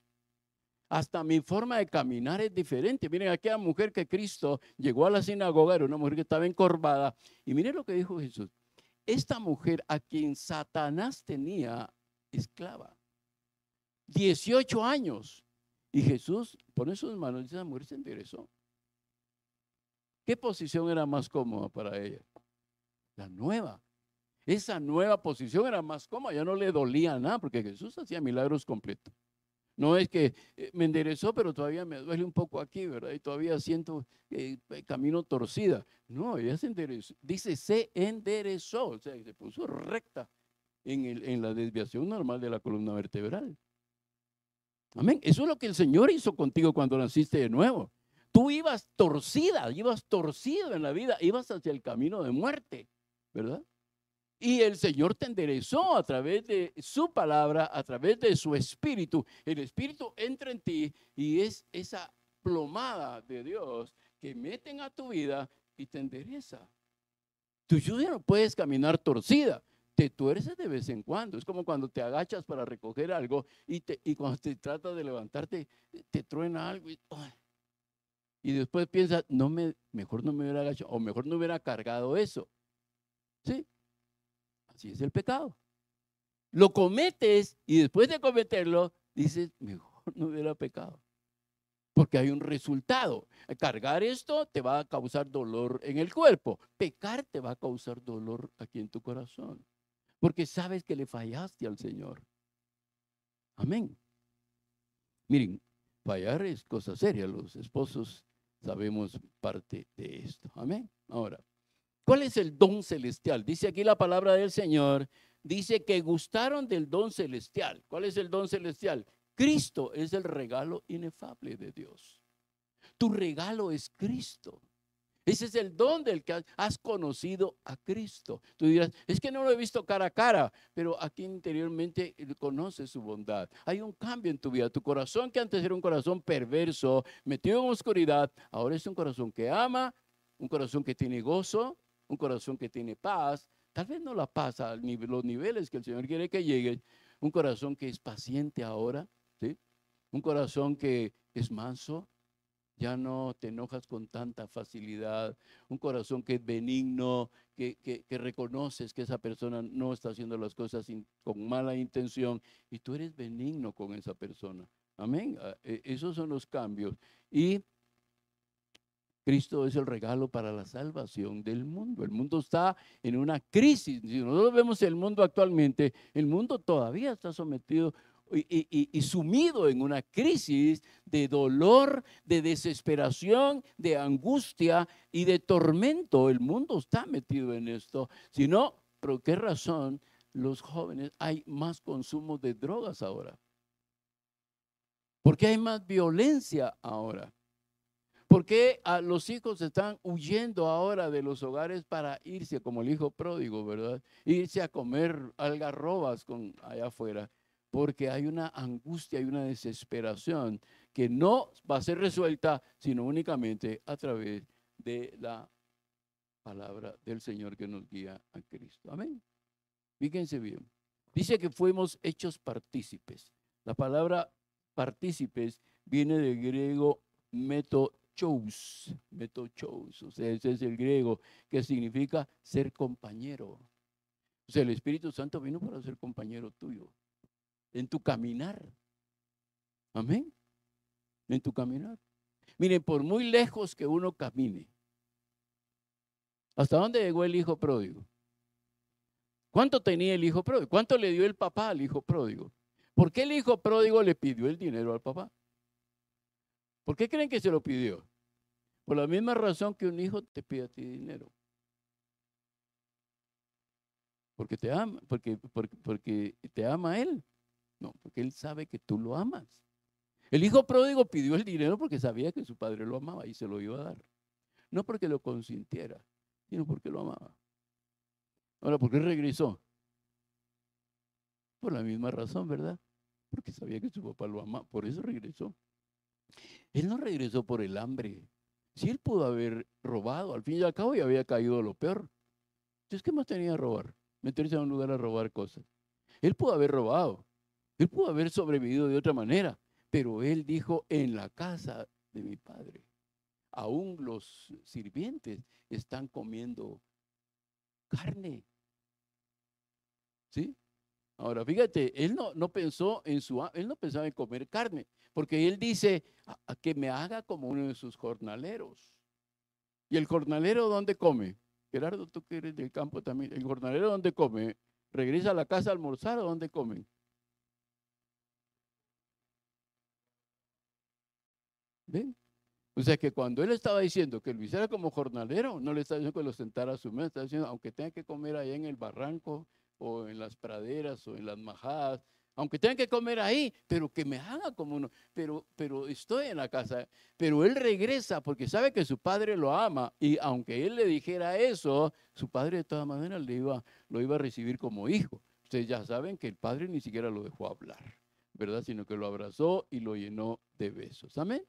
Hasta mi forma de caminar es diferente. Miren, aquella mujer que Cristo llegó a la sinagoga, era una mujer que estaba encorvada. Y miren lo que dijo Jesús. Esta mujer a quien Satanás tenía esclava, 18 años. Y Jesús pone sus manos y esa mujer se enderezó. ¿Qué posición era más cómoda para ella? La nueva. Esa nueva posición era más cómoda, ya no le dolía nada, porque Jesús hacía milagros completos. No es que me enderezó, pero todavía me duele un poco aquí, ¿verdad? Y todavía siento camino torcida. No, ella se enderezó. Dice, se enderezó, o sea, se puso recta en la desviación normal de la columna vertebral. Amén. Eso es lo que el Señor hizo contigo cuando naciste de nuevo. Tú ibas torcida, ibas torcido en la vida, ibas hacia el camino de muerte, ¿verdad? Y el Señor te enderezó a través de su palabra, a través de su espíritu. El espíritu entra en ti y es esa plomada de Dios que meten a tu vida y te endereza. Tú ya no puedes caminar torcida, te tuerces de vez en cuando. Es como cuando te agachas para recoger algo y cuando te tratas de levantarte, te truena algo y después piensas, mejor no me hubiera agachado o mejor no hubiera cargado eso. ¿Sí? Así es el pecado. Lo cometes y después de cometerlo dices, mejor no hubiera pecado. porque hay un resultado. Cargar esto te va a causar dolor en el cuerpo. Pecar te va a causar dolor aquí en tu corazón, porque sabes que le fallaste al Señor. Amén. Miren, fallar es cosa seria. Los esposos sabemos parte de esto. Amén. Ahora, ¿cuál es el don celestial? Dice aquí la palabra del Señor, dice que gustaron del don celestial. ¿Cuál es el don celestial? Cristo es el regalo inefable de Dios. Tu regalo es Cristo. Ese es el don del que has conocido a Cristo. Tú dirás, es que no lo he visto cara a cara, pero aquí interiormente conoces su bondad. Hay un cambio en tu vida. Tu corazón, que antes era un corazón perverso, metido en oscuridad, ahora es un corazón que ama, un corazón que tiene gozo, un corazón que tiene paz. Tal vez no la paz a los niveles que el Señor quiere que llegue. Un corazón que es paciente ahora, ¿sí? Un corazón que es manso. Ya no te enojas con tanta facilidad. Un corazón que es benigno, que reconoces que esa persona no está haciendo las cosas con mala intención y tú eres benigno con esa persona. Amén. Esos son los cambios. Y Cristo es el regalo para la salvación del mundo. El mundo está en una crisis. Si nosotros vemos el mundo actualmente, el mundo todavía está sometido y sumido en una crisis de dolor, de desesperación, de angustia y de tormento. El mundo está metido en esto. Si no, ¿por qué razón los jóvenes hay más consumo de drogas ahora? ¿Por qué hay más violencia ahora? ¿Por qué a los hijos están huyendo ahora de los hogares para irse, como el hijo pródigo, verdad? Irse a comer algarrobas allá afuera. Porque hay una angustia, hay una desesperación que no va a ser resuelta, sino únicamente a través de la palabra del Señor que nos guía a Cristo. Amén. Fíjense bien. Dice que fuimos hechos partícipes. La palabra partícipes viene del griego metachous, o sea, ese es el griego que significa ser compañero. O sea, el Espíritu Santo vino para ser compañero tuyo en tu caminar. Amén. En tu caminar. Miren, por muy lejos que uno camine, ¿hasta dónde llegó el hijo pródigo? ¿Cuánto tenía el hijo pródigo? ¿Cuánto le dio el papá al hijo pródigo? ¿Por qué el hijo pródigo le pidió el dinero al papá? ¿Por qué creen que se lo pidió? Por la misma razón que un hijo te pide a ti dinero. Porque te ama, porque te ama a él. No, porque él sabe que tú lo amas. El hijo pródigo pidió el dinero porque sabía que su padre lo amaba y se lo iba a dar. No porque lo consintiera, sino porque lo amaba. Ahora, ¿por qué regresó? Por la misma razón, ¿verdad? Porque sabía que su papá lo amaba, por eso regresó. Él no regresó por el hambre. Si él pudo haber robado, al fin y al cabo ya había caído lo peor. Entonces, ¿qué más tenía que robar? Meterse a un lugar a robar cosas. Él pudo haber robado. Él pudo haber sobrevivido de otra manera. Pero él dijo, en la casa de mi padre, aún los sirvientes están comiendo carne. ¿Sí? Ahora, fíjate, él no pensó él no pensaba en comer carne, porque él dice a que me haga como uno de sus jornaleros. ¿Y el jornalero dónde come? Gerardo, tú que eres del campo también, ¿el jornalero dónde come? ¿Regresa a la casa a almorzar o dónde comen? ¿Ven? O sea que cuando él estaba diciendo que lo hiciera como jornalero, no le está diciendo que lo sentara a su mesa, está diciendo, aunque tenga que comer allá en el barranco, o en las praderas, o en las majadas, aunque tenga que comer ahí, pero que me haga como uno, pero estoy en la casa, pero él regresa porque sabe que su padre lo ama, y aunque él le dijera eso, su padre de todas maneras lo iba a recibir como hijo. Ustedes ya saben que el padre ni siquiera lo dejó hablar, ¿verdad? Sino que lo abrazó y lo llenó de besos. Amén.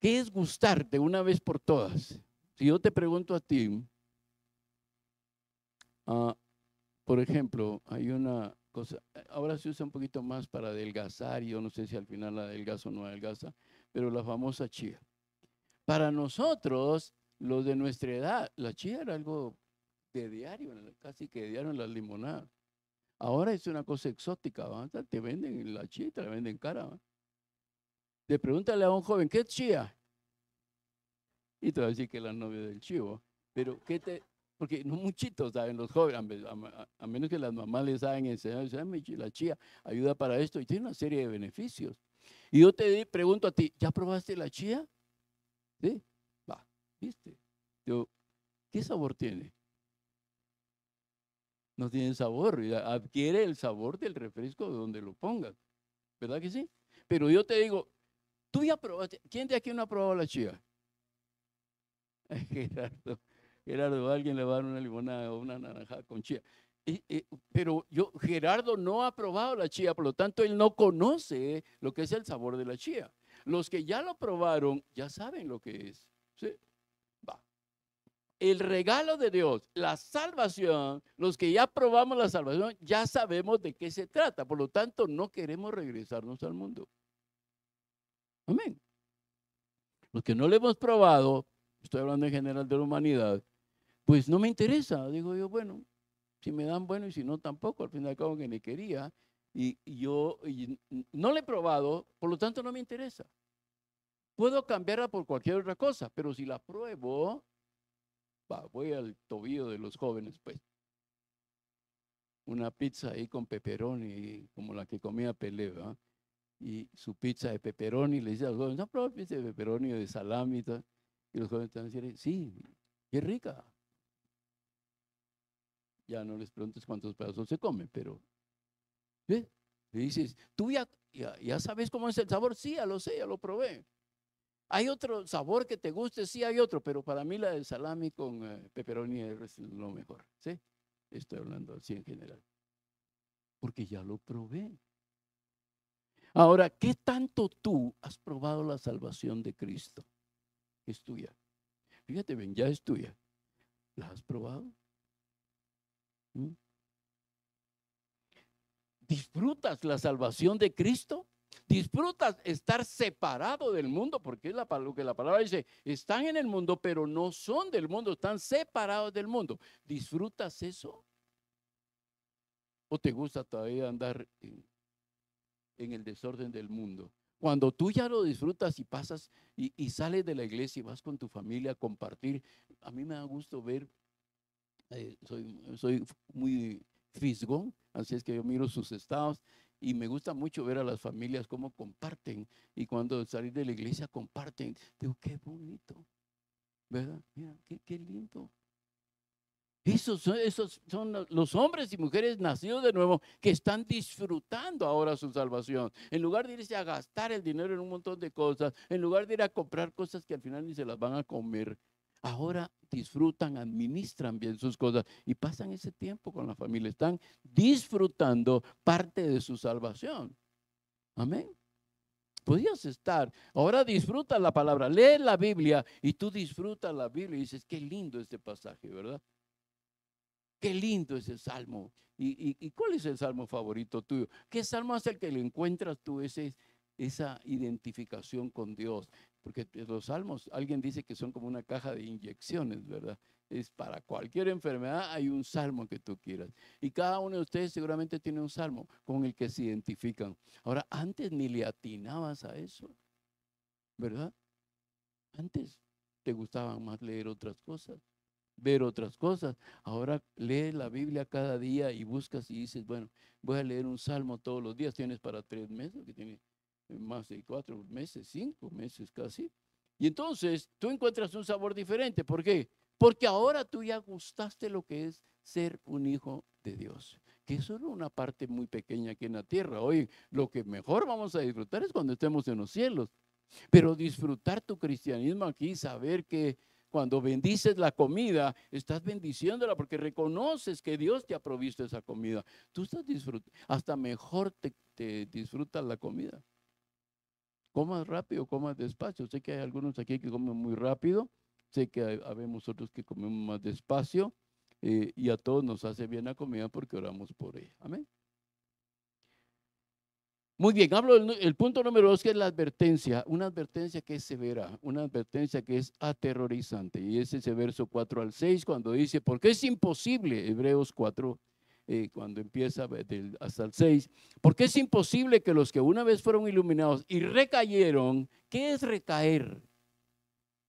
¿Qué es gustarte una vez por todas? Si yo te pregunto a ti, por ejemplo, hay una cosa, ahora se usa un poquito más para adelgazar, y yo no sé si al final la adelgaza o no adelgaza, pero la famosa chía. Para nosotros, los de nuestra edad, la chía era algo de diario, casi que de diario en las limonadas. Ahora es una cosa exótica, ¿va? Te venden la chía, te la venden cara, ¿va? Le pregúntale a un joven, ¿qué es chía? Y te va a decir que es la novia del chivo. Pero, porque no muchitos saben los jóvenes, a menos que las mamás les saben enseñar, dicen, la chía ayuda para esto y tiene una serie de beneficios. Y yo te pregunto a ti, ¿ya probaste la chía? Sí, va, ¿viste? Yo, ¿qué sabor tiene? No tiene sabor, adquiere el sabor del refresco de donde lo pongas, ¿verdad que sí? Pero yo te digo, tú ya probaste, ¿quién de aquí no ha probado la chía? Gerardo, Gerardo, alguien le va a dar una limonada o una naranja con chía. Pero Gerardo no ha probado la chía, por lo tanto, él no conoce lo que es el sabor de la chía. Los que ya lo probaron, ya saben lo que es. ¿Sí? Va. El regalo de Dios, la salvación, los que ya probamos la salvación, ya sabemos de qué se trata. Por lo tanto, no queremos regresarnos al mundo. Amén. Los que no lo hemos probado, estoy hablando en general de la humanidad, pues no me interesa. Digo yo, bueno, si me dan bueno y si no tampoco, al fin y al cabo que ni quería. Y no le he probado, por lo tanto no me interesa. Puedo cambiarla por cualquier otra cosa, pero si la pruebo, voy al tobillo de los jóvenes, pues. Una pizza ahí con pepperoni, como la que comía Pelé, ¿verdad? Y su pizza de pepperoni, le dice a los jóvenes, ¿no prueba pizza de pepperoni o de salami y todo? Y los jóvenes están diciendo, sí, qué rica. Ya no les preguntes cuántos pedazos se comen, pero ¿ves? Y dices, ¿tú ya sabes cómo es el sabor? Sí, ya lo sé, ya lo probé. ¿Hay otro sabor que te guste? Sí, hay otro, pero para mí la del salami con pepperoni es lo mejor, ¿sí? Estoy hablando así en general, porque ya lo probé. Ahora, ¿qué tanto tú has probado la salvación de Cristo? Es tuya. Fíjate bien, ya es tuya. ¿La has probado? ¿Mm? ¿Disfrutas la salvación de Cristo? ¿Disfrutas estar separado del mundo? Porque es lo que la palabra dice, están en el mundo, pero no son del mundo, están separados del mundo. ¿Disfrutas eso? ¿O te gusta todavía andar en el desorden del mundo? Cuando tú ya lo disfrutas y pasas y sales de la iglesia y vas con tu familia a compartir, a mí me da gusto ver, soy muy fisgón, así es que yo miro sus estados y me gusta mucho ver a las familias cómo comparten y cuando salir de la iglesia comparten, digo, qué bonito, ¿verdad? Mira, qué lindo. Esos son los hombres y mujeres nacidos de nuevo que están disfrutando ahora su salvación. En lugar de irse a gastar el dinero en un montón de cosas, en lugar de ir a comprar cosas que al final ni se las van a comer, ahora disfrutan, administran bien sus cosas y pasan ese tiempo con la familia. Están disfrutando parte de su salvación. Amén. Podías estar, ahora disfruta la palabra, lee la Biblia y tú disfrutas la Biblia y dices, qué lindo este pasaje, ¿verdad? Qué lindo es el salmo. ¿Y cuál es el salmo favorito tuyo? ¿Qué salmo es el que le encuentras tú esa identificación con Dios? Porque los salmos, alguien dice que son como una caja de inyecciones, ¿verdad? Es para cualquier enfermedad hay un salmo que tú quieras. Y cada uno de ustedes seguramente tiene un salmo con el que se identifican. Ahora, antes ni le atinabas a eso, ¿verdad? Antes te gustaban más leer otras cosas, ver otras cosas. Ahora lees la Biblia cada día y buscas y dices, bueno, voy a leer un salmo todos los días. Tienes para 3 meses, que tiene más de 4 meses, 5 meses casi. Y entonces tú encuentras un sabor diferente. ¿Por qué? Porque ahora tú ya gustaste lo que es ser un hijo de Dios. Que es solo una parte muy pequeña aquí en la tierra. Hoy lo que mejor vamos a disfrutar es cuando estemos en los cielos. Pero disfrutar tu cristianismo aquí, saber que cuando bendices la comida, estás bendiciéndola porque reconoces que Dios te ha provisto esa comida. Tú estás disfrutando, hasta mejor te disfrutas la comida. Comas rápido, comas despacio. Sé que hay algunos aquí que comen muy rápido, sé que habemos otros que comemos más despacio y a todos nos hace bien la comida porque oramos por ella. Amén. Muy bien, hablo del punto número 2, que es la advertencia, una advertencia que es severa, una advertencia que es aterrorizante. Y es ese verso 4 al 6 cuando dice, porque es imposible, Hebreos 4, cuando empieza hasta el 6. Porque es imposible que los que una vez fueron iluminados y recayeron. ¿Qué es recaer?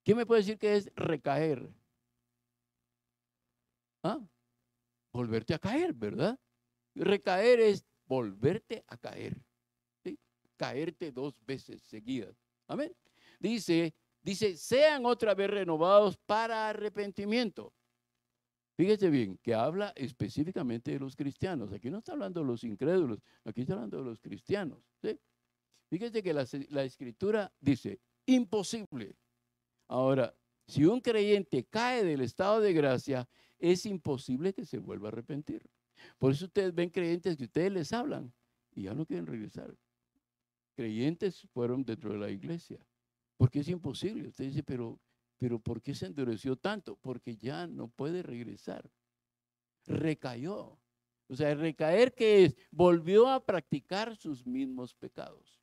¿Quién me puede decir qué es recaer? ¿Ah? Volverte a caer, ¿verdad? Recaer es volverte a caer. ¿Sí? Caerte 2 veces seguidas. Amén. Dice, sean otra vez renovados para arrepentimiento. Fíjese bien, que habla específicamente de los cristianos. Aquí no está hablando de los incrédulos, aquí está hablando de los cristianos. ¿Sí? Fíjese que la escritura dice, imposible. Ahora, si un creyente cae del estado de gracia, es imposible que se vuelva a arrepentir. Por eso ustedes ven creyentes que ustedes les hablan y ya no quieren regresar. Creyentes fueron dentro de la iglesia, porque es imposible. Usted dice, pero ¿por qué se endureció tanto? Porque ya no puede regresar. Recayó. O sea, recaer, ¿qué es? Volvió a practicar sus mismos pecados.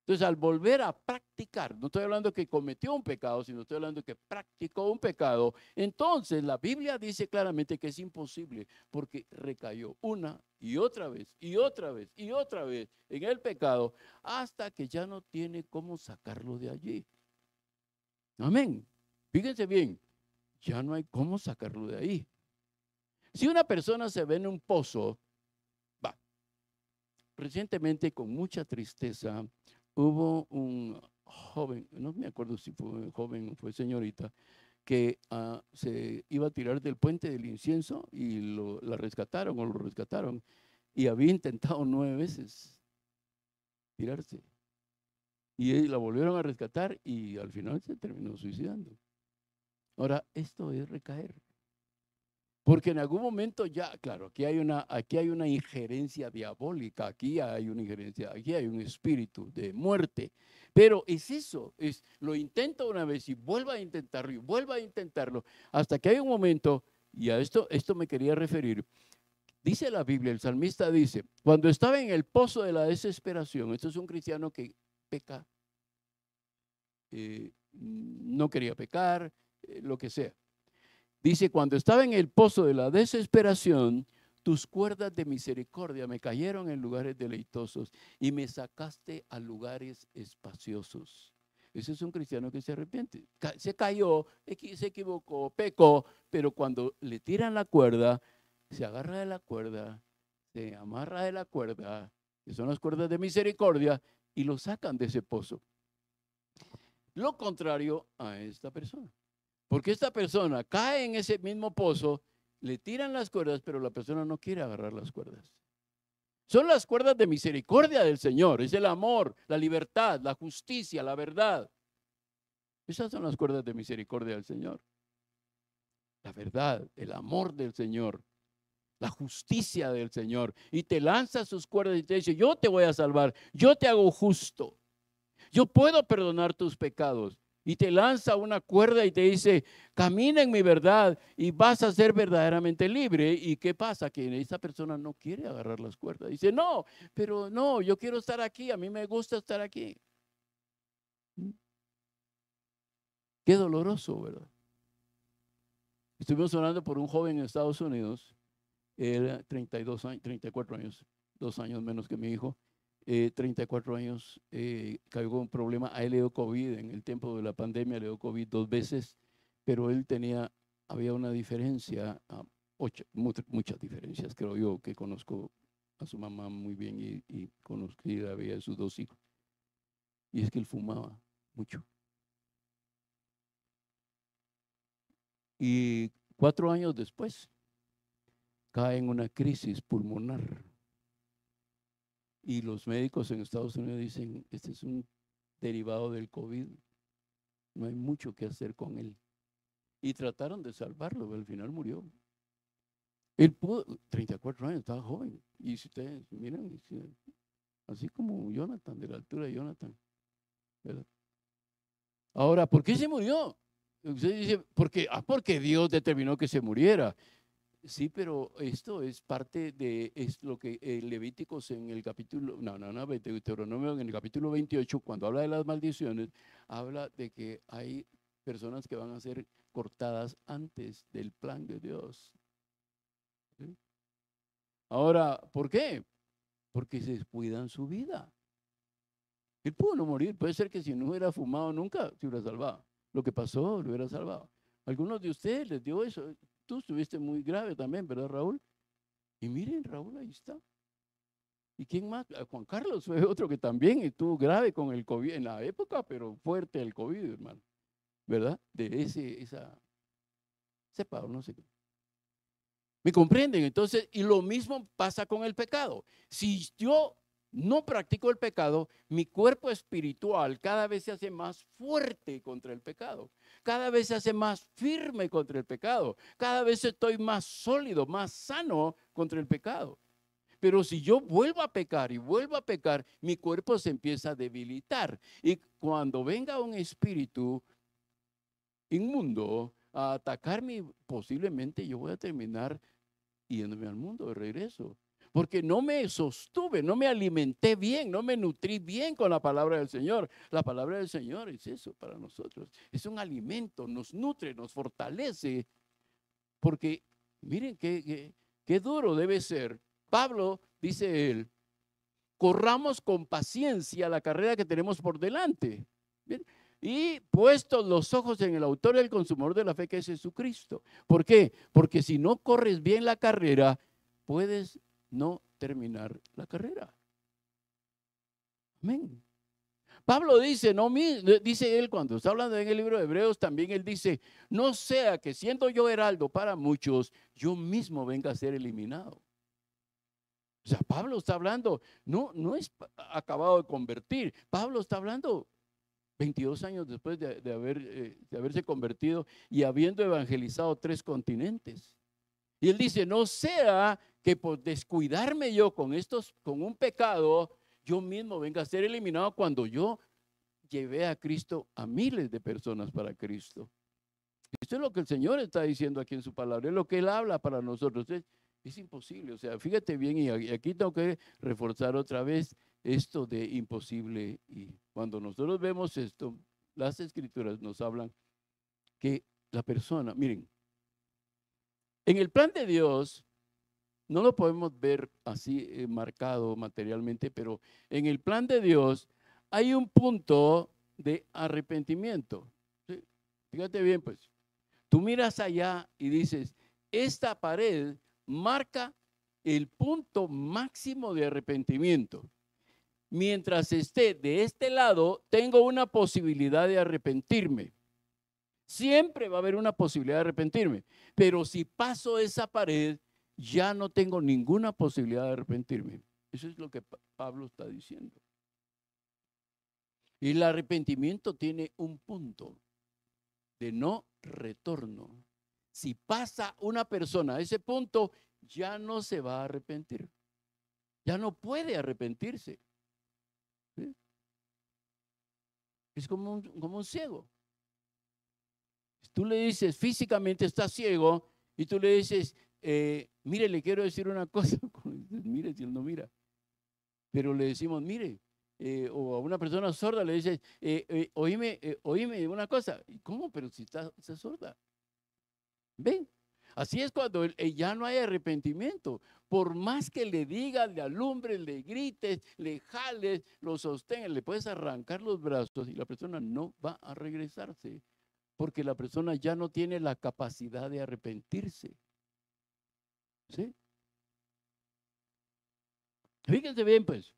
Entonces, al volver a practicar, no estoy hablando que cometió un pecado, sino estoy hablando que practicó un pecado, entonces la Biblia dice claramente que es imposible porque recayó una y otra vez y otra vez y otra vez en el pecado hasta que ya no tiene cómo sacarlo de allí. Amén. Fíjense bien, ya no hay cómo sacarlo de ahí. Si una persona se ve en un pozo, va. Recientemente, con mucha tristeza, hubo un joven, no me acuerdo si fue joven o fue señorita, que se iba a tirar del puente del incienso y la rescataron o lo rescataron y había intentado 9 veces tirarse. Y la volvieron a rescatar y al final se terminó suicidando. Ahora, esto es recaer. Porque en algún momento ya, claro, aquí hay una injerencia diabólica, aquí hay una injerencia, aquí hay un espíritu de muerte. Pero es eso, lo intento una vez y vuelvo a intentarlo y vuelvo a intentarlo, hasta que hay un momento, y a esto me quería referir, dice la Biblia, el salmista dice, cuando estaba en el pozo de la desesperación, esto es un cristiano que peca, no quería pecar, lo que sea. Dice, cuando estaba en el pozo de la desesperación, tus cuerdas de misericordia me cayeron en lugares deleitosos y me sacaste a lugares espaciosos. Ese es un cristiano que se arrepiente. Se cayó, se equivocó, pecó, pero cuando le tiran la cuerda, se agarra de la cuerda, se amarra de la cuerda, que son las cuerdas de misericordia, y lo sacan de ese pozo. Lo contrario a esta persona. Porque esta persona cae en ese mismo pozo, le tiran las cuerdas, pero la persona no quiere agarrar las cuerdas. Son las cuerdas de misericordia del Señor, es el amor, la libertad, la justicia, la verdad. Esas son las cuerdas de misericordia del Señor. La verdad, el amor del Señor, la justicia del Señor. Y te lanza sus cuerdas y te dice, yo te voy a salvar, yo te hago justo, yo puedo perdonar tus pecados. Y te lanza una cuerda y te dice, camina en mi verdad y vas a ser verdaderamente libre. ¿Y qué pasa? Que esa persona no quiere agarrar las cuerdas. Dice, no, pero no, yo quiero estar aquí, a mí me gusta estar aquí. Qué doloroso, ¿verdad? Estuvimos hablando por un joven en Estados Unidos, él 32 años, 34 años, 2 años menos que mi hijo. 34 años, cayó con un problema, a él le dio COVID, en el tiempo de la pandemia le dio COVID 2 veces, pero él había una diferencia, muchas diferencias, creo yo, que conozco a su mamá muy bien y conocí la vida de sus 2 hijos. Y es que él fumaba mucho. Y 4 años después, cae en una crisis pulmonar. Y los médicos en Estados Unidos dicen, este es un derivado del COVID, no hay mucho que hacer con él. Y trataron de salvarlo, pero al final murió. Él pudo, 34 años, estaba joven. Y si ustedes miran, así como Jonathan, de la altura de Jonathan, ¿verdad? Ahora, ¿por qué se murió? Usted dice, porque Dios determinó que se muriera. Sí, pero esto es parte de lo que Levíticos en el capítulo, Deuteronomio en el capítulo 28, cuando habla de las maldiciones, habla de que hay personas que van a ser cortadas antes del plan de Dios. ¿Sí? Ahora, ¿por qué? Porque se descuidan su vida. Él pudo no morir. Puede ser que si no hubiera fumado nunca se hubiera salvado. Lo que pasó lo hubiera salvado. Algunos de ustedes les dio eso. Tú estuviste muy grave también, ¿verdad, Raúl? Y miren, Raúl, ahí está. ¿Y quién más? Juan Carlos fue otro que también estuvo grave con el COVID en la época, pero fuerte el COVID, hermano. ¿Verdad? De esa cepa o no sé qué. ¿Me comprenden? Entonces, y lo mismo pasa con el pecado. Si yo no practico el pecado, mi cuerpo espiritual cada vez se hace más fuerte contra el pecado. Cada vez se hace más firme contra el pecado. Cada vez estoy más sólido, más sano contra el pecado. Pero si yo vuelvo a pecar y vuelvo a pecar, mi cuerpo se empieza a debilitar. Y cuando venga un espíritu inmundo a atacarme, posiblemente yo voy a terminar yéndome al mundo de regreso. Porque no me sostuve, no me alimenté bien, no me nutrí bien con la palabra del Señor. La palabra del Señor es eso para nosotros. Es un alimento, nos nutre, nos fortalece. Porque miren qué duro debe ser. Pablo, dice él, corramos con paciencia la carrera que tenemos por delante. ¿Bien? Y puestos los ojos en el autor y el consumador de la fe, que es Jesucristo. ¿Por qué? Porque si no corres bien la carrera, puedes no terminar la carrera. Amén. Pablo dice, no, dice él cuando está hablando en el libro de Hebreos, también él dice, no sea que siendo yo heraldo para muchos, yo mismo venga a ser eliminado. O sea, Pablo está hablando, no es acabado de convertir. Pablo está hablando 22 años después de haberse convertido y habiendo evangelizado 3 continentes. Y él dice, no sea que por descuidarme yo con un pecado, yo mismo venga a ser eliminado cuando yo llevé a Cristo a miles de personas para Cristo. Esto es lo que el Señor está diciendo aquí en su palabra, es lo que Él habla para nosotros. Es imposible, o sea, fíjate bien, y aquí tengo que reforzar otra vez esto de imposible. Y cuando nosotros vemos esto, las escrituras nos hablan que la persona, miren, en el plan de Dios, no lo podemos ver así marcado materialmente, pero en el plan de Dios hay un punto de arrepentimiento. ¿Sí? Fíjate bien, pues, tú miras allá y dices, esta pared marca el punto máximo de arrepentimiento. Mientras esté de este lado, tengo una posibilidad de arrepentirme. Siempre va a haber una posibilidad de arrepentirme. Pero si paso esa pared, ya no tengo ninguna posibilidad de arrepentirme. Eso es lo que Pablo está diciendo. Y el arrepentimiento tiene un punto de no retorno. Si pasa una persona a ese punto, ya no se va a arrepentir. Ya no puede arrepentirse. ¿Sí? Es como un ciego. Tú le dices, físicamente está ciego, y tú le dices, mire, le quiero decir una cosa. Mire, si él no mira. Pero le decimos, mire, o a una persona sorda le dices, oíme una cosa. ¿Cómo? Pero si está sorda. ¿Ven? Así es cuando ya no hay arrepentimiento. Por más que le digas, le alumbres, le grites, le jales, lo sostengas, le puedes arrancar los brazos y la persona no va a regresarse. Porque la persona ya no tiene la capacidad de arrepentirse. ¿Sí? Fíjense bien, pues.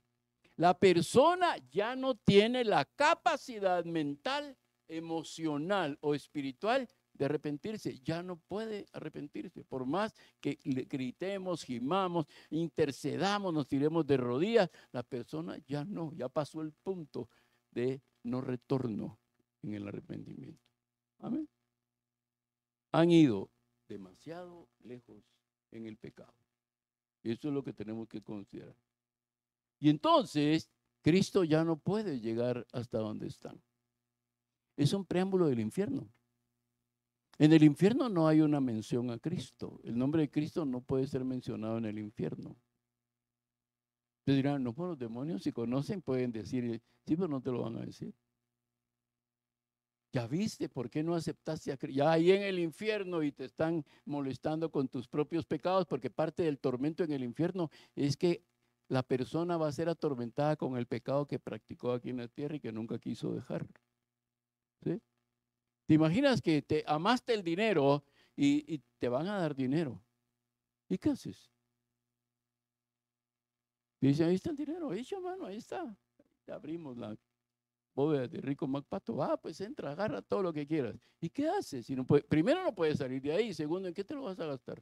La persona ya no tiene la capacidad mental, emocional o espiritual de arrepentirse. Ya no puede arrepentirse. Por más que le gritemos, gimamos, intercedamos, nos tiremos de rodillas, la persona ya no, ya pasó el punto de no retorno en el arrepentimiento. Amén. Han ido demasiado lejos en el pecado. Eso es lo que tenemos que considerar. Y entonces, Cristo ya no puede llegar hasta donde están. Es un preámbulo del infierno. En el infierno no hay una mención a Cristo. El nombre de Cristo no puede ser mencionado en el infierno. Ustedes dirán, no, pues los demonios si conocen pueden decir, sí, pero no te lo van a decir. Ya viste, ¿por qué no aceptaste a Cristo? Ya ahí en el infierno y te están molestando con tus propios pecados, porque parte del tormento en el infierno es que la persona va a ser atormentada con el pecado que practicó aquí en la tierra y que nunca quiso dejar. ¿Sí? ¿Te imaginas que te amaste el dinero y te van a dar dinero? ¿Y qué haces? Dice, ahí está el dinero, ahí mano, ahí está. Te abrimos la bóveda de Rico MacPato. Pues entra, agarra todo lo que quieras. ¿Y qué haces? Si no puede, primero, no puedes salir de ahí. Segundo, ¿en qué te lo vas a gastar?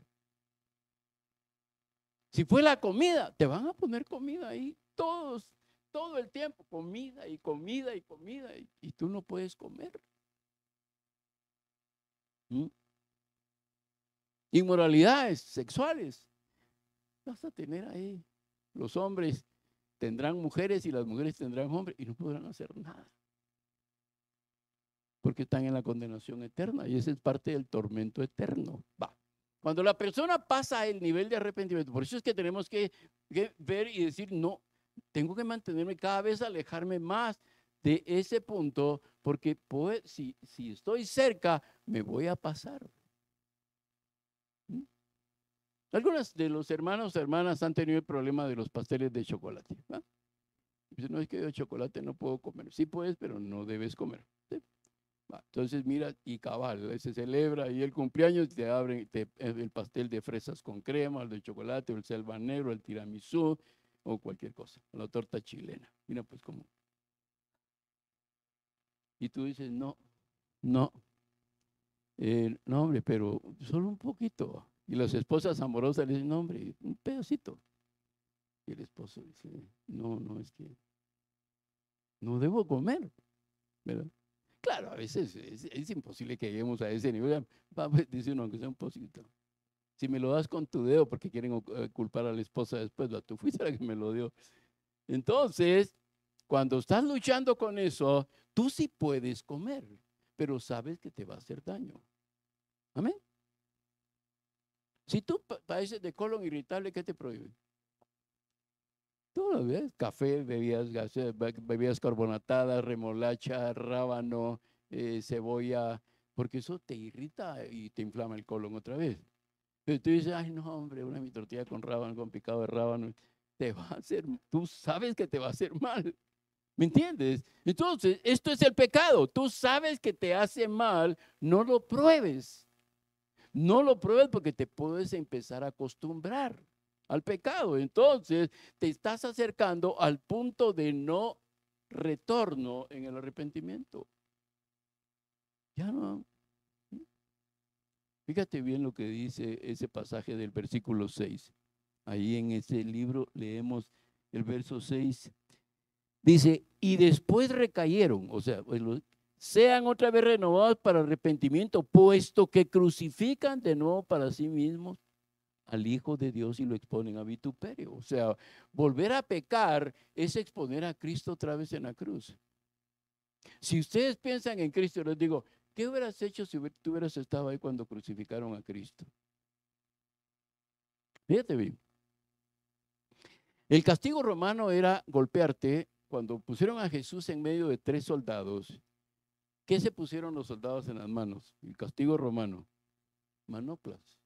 Si fue la comida, te van a poner comida ahí todo el tiempo. Comida y comida y comida. Y tú no puedes comer. ¿Mm? Inmoralidades sexuales. Vas a tener ahí. Los hombres tendrán mujeres y las mujeres tendrán hombres y no podrán hacer nada. Porque están en la condenación eterna y ese es parte del tormento eterno. Cuando la persona pasa el nivel de arrepentimiento, por eso es que tenemos que ver y decir, no, tengo que mantenerme cada vez, alejarme más de ese punto, porque si estoy cerca, me voy a pasar. ¿Mm? Algunos de los hermanos o hermanas han tenido el problema de los pasteles de chocolate. Dicen, no, es que yo chocolate no puedo comer. Sí puedes, pero no debes comer. ¿Sí? Entonces, mira, y cabal, se celebra y el cumpleaños te abren el pastel de fresas con crema, el de chocolate, o el selva negro, el tiramisú, o cualquier cosa, la torta chilena. Mira, pues como. Y tú dices, no, no, no, hombre, pero solo un poquito. Y las esposas amorosas le dicen, no, hombre, un pedacito. Y el esposo dice, no, no, es que no debo comer, ¿verdad? Claro, a veces es imposible que lleguemos a ese nivel. Pues, dice uno, aunque sea un poquito. Si me lo das con tu dedo, porque quieren culpar a la esposa después, tú fuiste la que me lo dio. Entonces, cuando estás luchando con eso, tú sí puedes comer, pero sabes que te va a hacer daño. Amén. Si tú padeces de colon irritable, ¿qué te prohíben? Tú lo ves, café, bebidas carbonatadas, remolacha, rábano, cebolla, porque eso te irrita y te inflama el colon otra vez. Pero tú dices, ay, no, hombre, mi tortilla con rábano, con picado de rábano, te va a hacer, tú sabes que te va a hacer mal. ¿Me entiendes? Entonces, esto es el pecado. Tú sabes que te hace mal, no lo pruebes. No lo pruebes porque te puedes empezar a acostumbrar al pecado. Entonces, te estás acercando al punto de no retorno en el arrepentimiento. Ya no. Fíjate bien lo que dice ese pasaje del versículo 6. Ahí en ese libro leemos el verso 6. Dice, y después recayeron, o sea, sean otra vez renovados para arrepentimiento, puesto que crucifican de nuevo para sí mismos al Hijo de Dios y lo exponen a vituperio. O sea, volver a pecar es exponer a Cristo otra vez en la cruz. Si ustedes piensan en Cristo, les digo, ¿qué hubieras hecho si tú hubieras estado ahí cuando crucificaron a Cristo? Fíjate bien. El castigo romano era golpearte. Cuando pusieron a Jesús en medio de 3 soldados, ¿qué se pusieron los soldados en las manos? El castigo romano. Manoplas.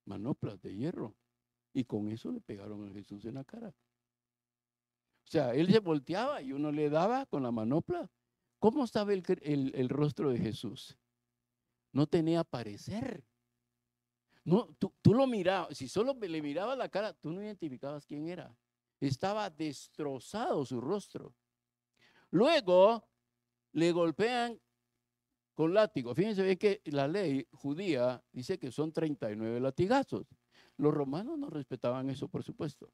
Manoplas de hierro. Y con eso le pegaron a Jesús en la cara. O sea, él se volteaba y uno le daba con la manopla. ¿Cómo estaba el rostro de Jesús? No tenía parecer. No, tú lo mirabas, si solo le mirabas la cara, tú no identificabas quién era. Estaba destrozado su rostro. Luego le golpean con látigo. Fíjense bien que la ley judía dice que son 39 latigazos. Los romanos no respetaban eso, por supuesto.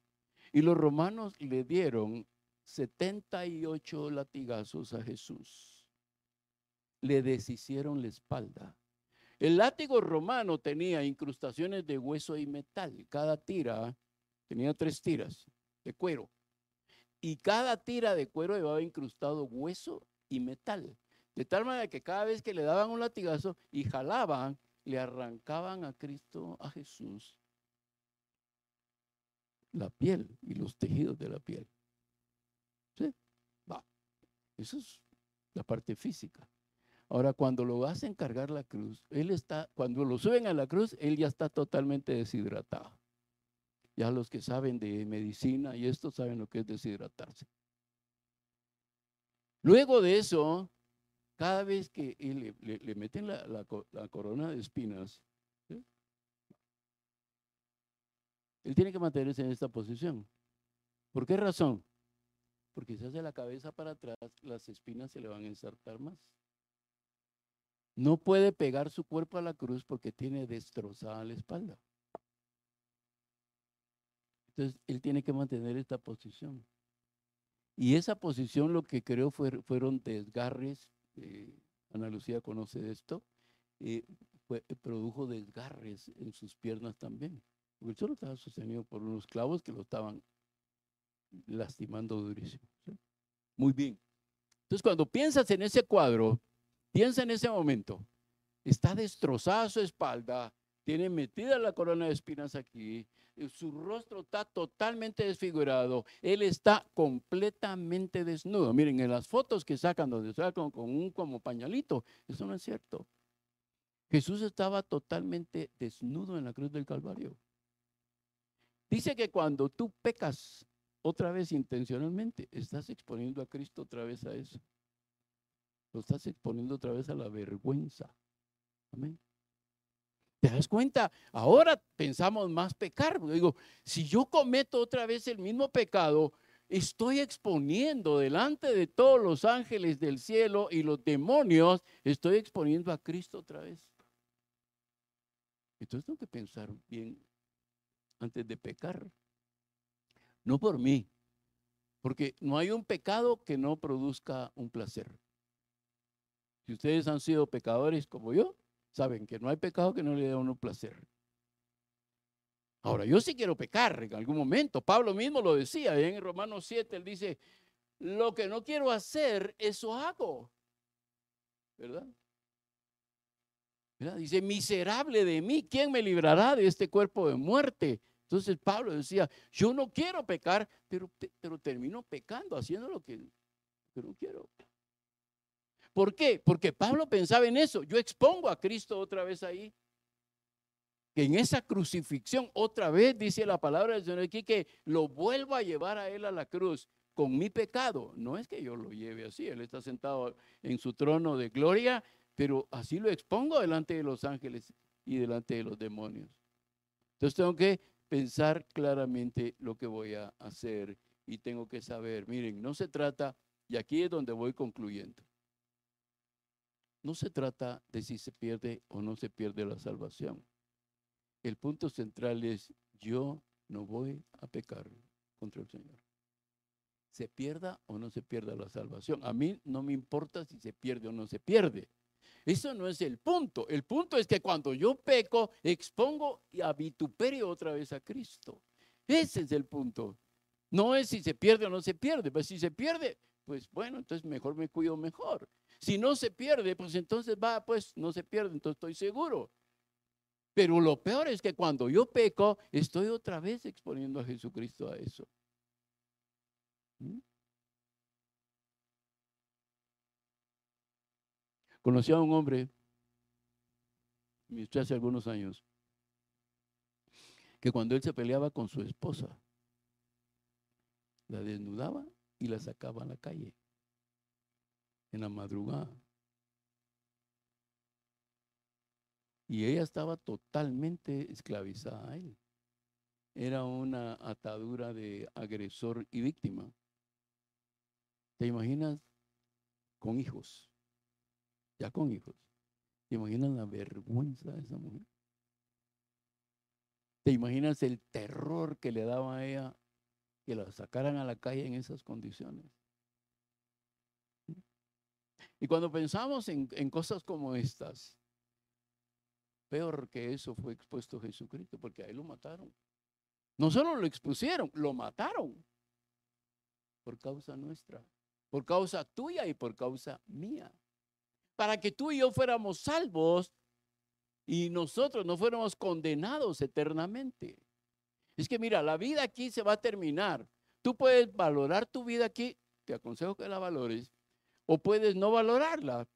Y los romanos le dieron 78 latigazos a Jesús. Le deshicieron la espalda. El látigo romano tenía incrustaciones de hueso y metal. Cada tira tenía 3 tiras de cuero. Y cada tira de cuero llevaba incrustado hueso y metal. De tal manera que cada vez que le daban un latigazo y jalaban, le arrancaban a Cristo, a Jesús, la piel y los tejidos de la piel. ¿Sí? Va. Eso es la parte física. Ahora, cuando lo hacen cargar la cruz, cuando lo suben a la cruz, él ya está totalmente deshidratado. Ya los que saben de medicina y esto saben lo que es deshidratarse. Luego de eso, cada vez que le meten la corona de espinas, ¿sí? Él tiene que mantenerse en esta posición. ¿Por qué razón? Porque si hace la cabeza para atrás, las espinas se le van a ensartar más. No puede pegar su cuerpo a la cruz porque tiene destrozada la espalda. Entonces, él tiene que mantener esta posición. Y esa posición lo que creo fueron desgarres. Ana Lucía conoce de esto. Produjo desgarres en sus piernas también. Porque él solo estaba sostenido por unos clavos que lo estaban lastimando durísimo. ¿Sí? Muy bien. Entonces, cuando piensas en ese cuadro, piensa en ese momento. Está destrozada su espalda, tiene metida la corona de espinas aquí, su rostro está totalmente desfigurado, él está completamente desnudo. Miren, en las fotos que sacan donde sacan con un como pañalito, eso no es cierto. Jesús estaba totalmente desnudo en la cruz del Calvario. Dice que cuando tú pecas otra vez intencionalmente, estás exponiendo a Cristo otra vez a eso. Lo estás exponiendo otra vez a la vergüenza. Amén. ¿Te das cuenta? Ahora pensamos más pecar. Digo, si yo cometo otra vez el mismo pecado, estoy exponiendo delante de todos los ángeles del cielo y los demonios, estoy exponiendo a Cristo otra vez. Entonces tengo que pensar bien antes de pecar. No por mí, porque no hay un pecado que no produzca un placer. Si ustedes han sido pecadores como yo, saben que no hay pecado que no le dé a uno placer. Ahora, yo sí quiero pecar en algún momento. Pablo mismo lo decía en Romanos 7, él dice, lo que no quiero hacer, eso hago. ¿Verdad? ¿Verdad? Dice, miserable de mí, ¿quién me librará de este cuerpo de muerte? Entonces Pablo decía, yo no quiero pecar, pero termino pecando, haciendo lo que no quiero. ¿Por qué? Porque Pablo pensaba en eso. Yo expongo a Cristo otra vez ahí. Que en esa crucifixión, otra vez dice la palabra del Señor aquí, que lo vuelvo a llevar a Él a la cruz con mi pecado. No es que yo lo lleve así, Él está sentado en su trono de gloria, pero así lo expongo delante de los ángeles y delante de los demonios. Entonces tengo que pensar claramente lo que voy a hacer y tengo que saber, miren, no se trata, y aquí es donde voy concluyendo, no se trata de si se pierde o no se pierde la salvación. El punto central es, yo no voy a pecar contra el Señor. Se pierda o no se pierda la salvación. A mí no me importa si se pierde o no se pierde. Eso no es el punto. El punto es que cuando yo peco, expongo y a vituperio otra vez a Cristo. Ese es el punto. No es si se pierde o no se pierde. Pues si se pierde, pues bueno, entonces mejor me cuido mejor. Si no se pierde, pues entonces pues no se pierde, entonces estoy seguro. Pero lo peor es que cuando yo peco, estoy otra vez exponiendo a Jesucristo a eso. ¿Mm? Conocí a un hombre, hace algunos años, que cuando él se peleaba con su esposa, la desnudaba y la sacaba a la calle, en la madrugada. Y ella estaba totalmente esclavizada a él. Era una atadura de agresor y víctima. ¿Te imaginas? Con hijos, ya con hijos. ¿Te imaginas la vergüenza de esa mujer? ¿Te imaginas el terror que le daba a ella que la sacaran a la calle en esas condiciones? Y cuando pensamos en cosas como estas, peor que eso fue expuesto Jesucristo, porque ahí lo mataron. No solo lo expusieron, lo mataron por causa nuestra, por causa tuya y por causa mía. Para que tú y yo fuéramos salvos y nosotros no fuéramos condenados eternamente. Es que mira, la vida aquí se va a terminar. Tú puedes valorar tu vida aquí, te aconsejo que la valores, o puedes no valorarla.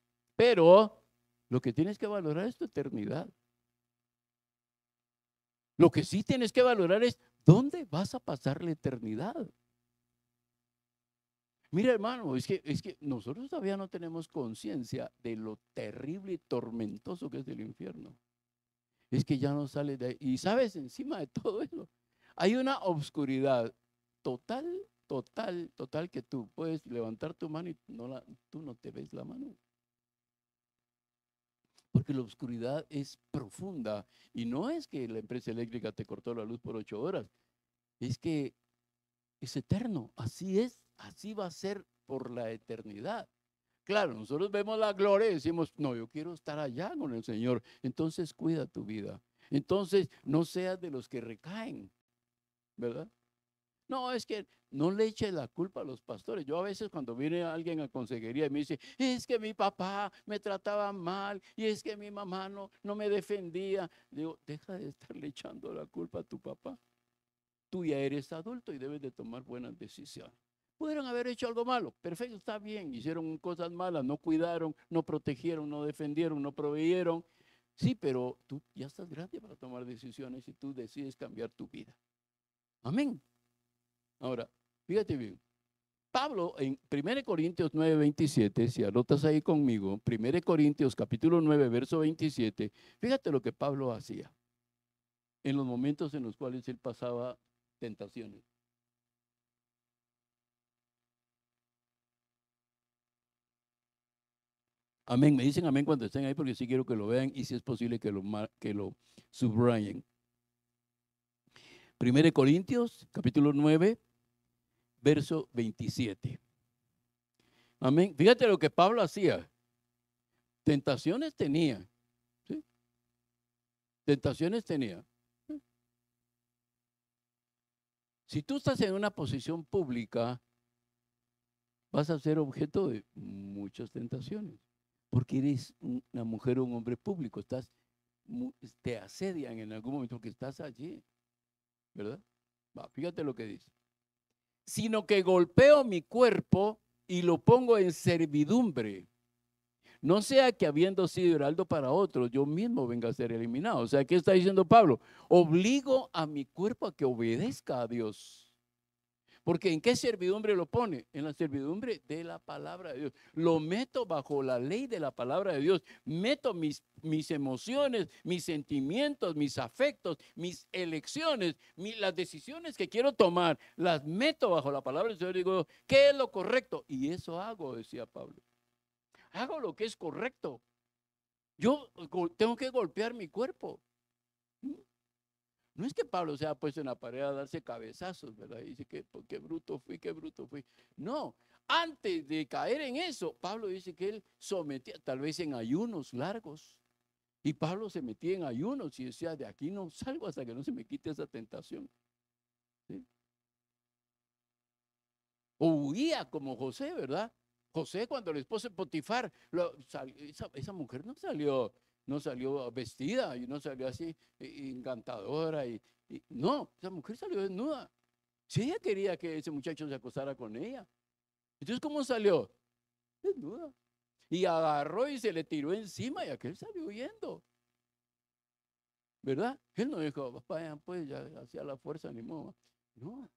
Pero lo que tienes que valorar es tu eternidad. Lo que sí tienes que valorar es dónde vas a pasar la eternidad. Mira, hermano, es que nosotros todavía no tenemos conciencia de lo terrible y tormentoso que es el infierno. Es que ya no sale de ahí. Y sabes, encima de todo eso, hay una obscuridad total, total, total, que tú puedes levantar tu mano y tú no te ves la mano. Porque la oscuridad es profunda. Y no es que la empresa eléctrica te cortó la luz por 8 horas. Es que es eterno. Así es. Así va a ser por la eternidad. Claro, nosotros vemos la gloria y decimos, no, yo quiero estar allá con el Señor. Entonces cuida tu vida. Entonces no seas de los que recaen, ¿verdad? No, es que no le eches la culpa a los pastores. Yo a veces cuando viene alguien a consejería y me dice, es que mi papá me trataba mal y es que mi mamá no me defendía. Digo, deja de estarle echando la culpa a tu papá. Tú ya eres adulto y debes de tomar buenas decisiones. Pudieron haber hecho algo malo, perfecto, está bien, hicieron cosas malas, no cuidaron, no protegieron, no defendieron, no proveyeron. Sí, pero tú ya estás grande para tomar decisiones y tú decides cambiar tu vida. Amén. Ahora, fíjate bien. Pablo en 1 Corintios 9, 27, si anotas ahí conmigo, 1 Corintios capítulo 9, verso 27, fíjate lo que Pablo hacía en los momentos en los cuales él pasaba tentaciones. Amén, me dicen amén cuando estén ahí porque sí quiero que lo vean y si es posible que lo subrayen. 1 Corintios capítulo 9, verso 27. Amén. Fíjate lo que Pablo hacía. Tentaciones tenía. ¿Sí? Tentaciones tenía. Si tú estás en una posición pública, vas a ser objeto de muchas tentaciones. Porque eres una mujer o un hombre público. Te asedian en algún momento que estás allí. ¿Verdad? Fíjate lo que dice. Sino que golpeo mi cuerpo y lo pongo en servidumbre. No sea que habiendo sido heraldo para otros, yo mismo venga a ser eliminado. O sea, ¿qué está diciendo Pablo? Obligo a mi cuerpo a que obedezca a Dios. Porque ¿en qué servidumbre lo pone? En la servidumbre de la palabra de Dios. Lo meto bajo la ley de la palabra de Dios. Meto mis emociones, mis sentimientos, mis afectos, mis elecciones, las decisiones que quiero tomar, las meto bajo la palabra del Señor y digo, ¿qué es lo correcto? Y eso hago, decía Pablo. Hago lo que es correcto. Yo tengo que golpear mi cuerpo. No es que Pablo se ha puesto en la pared a darse cabezazos, ¿verdad? Y dice que qué bruto fui, qué bruto fui. No, antes de caer en eso, Pablo dice que él sometía, tal vez en ayunos largos. Y Pablo se metía en ayunos y decía, de aquí no salgo hasta que no se me quite esa tentación. ¿Sí? O huía como José, ¿verdad? José, cuando la esposa de Potifar, esa mujer no salió vestida y no salió así encantadora. No, esa mujer salió desnuda. Si ella quería que ese muchacho se acostara con ella. Entonces, ¿cómo salió? Desnuda. Y agarró y se le tiró encima y aquel salió huyendo. ¿Verdad? Él no dijo, vaya, pues ya hacía la fuerza, ni modo. No.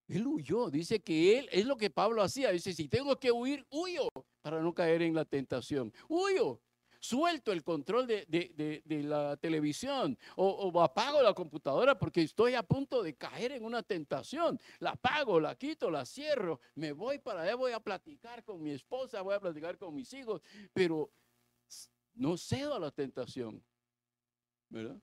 Él huyó, dice que él, es lo que Pablo hacía, dice, si tengo que huir, huyo para no caer en la tentación, huyo, suelto el control de la televisión o apago la computadora porque estoy a punto de caer en una tentación, la apago, la quito, la cierro, me voy para allá, voy a platicar con mi esposa, voy a platicar con mis hijos, pero no cedo a la tentación, ¿verdad?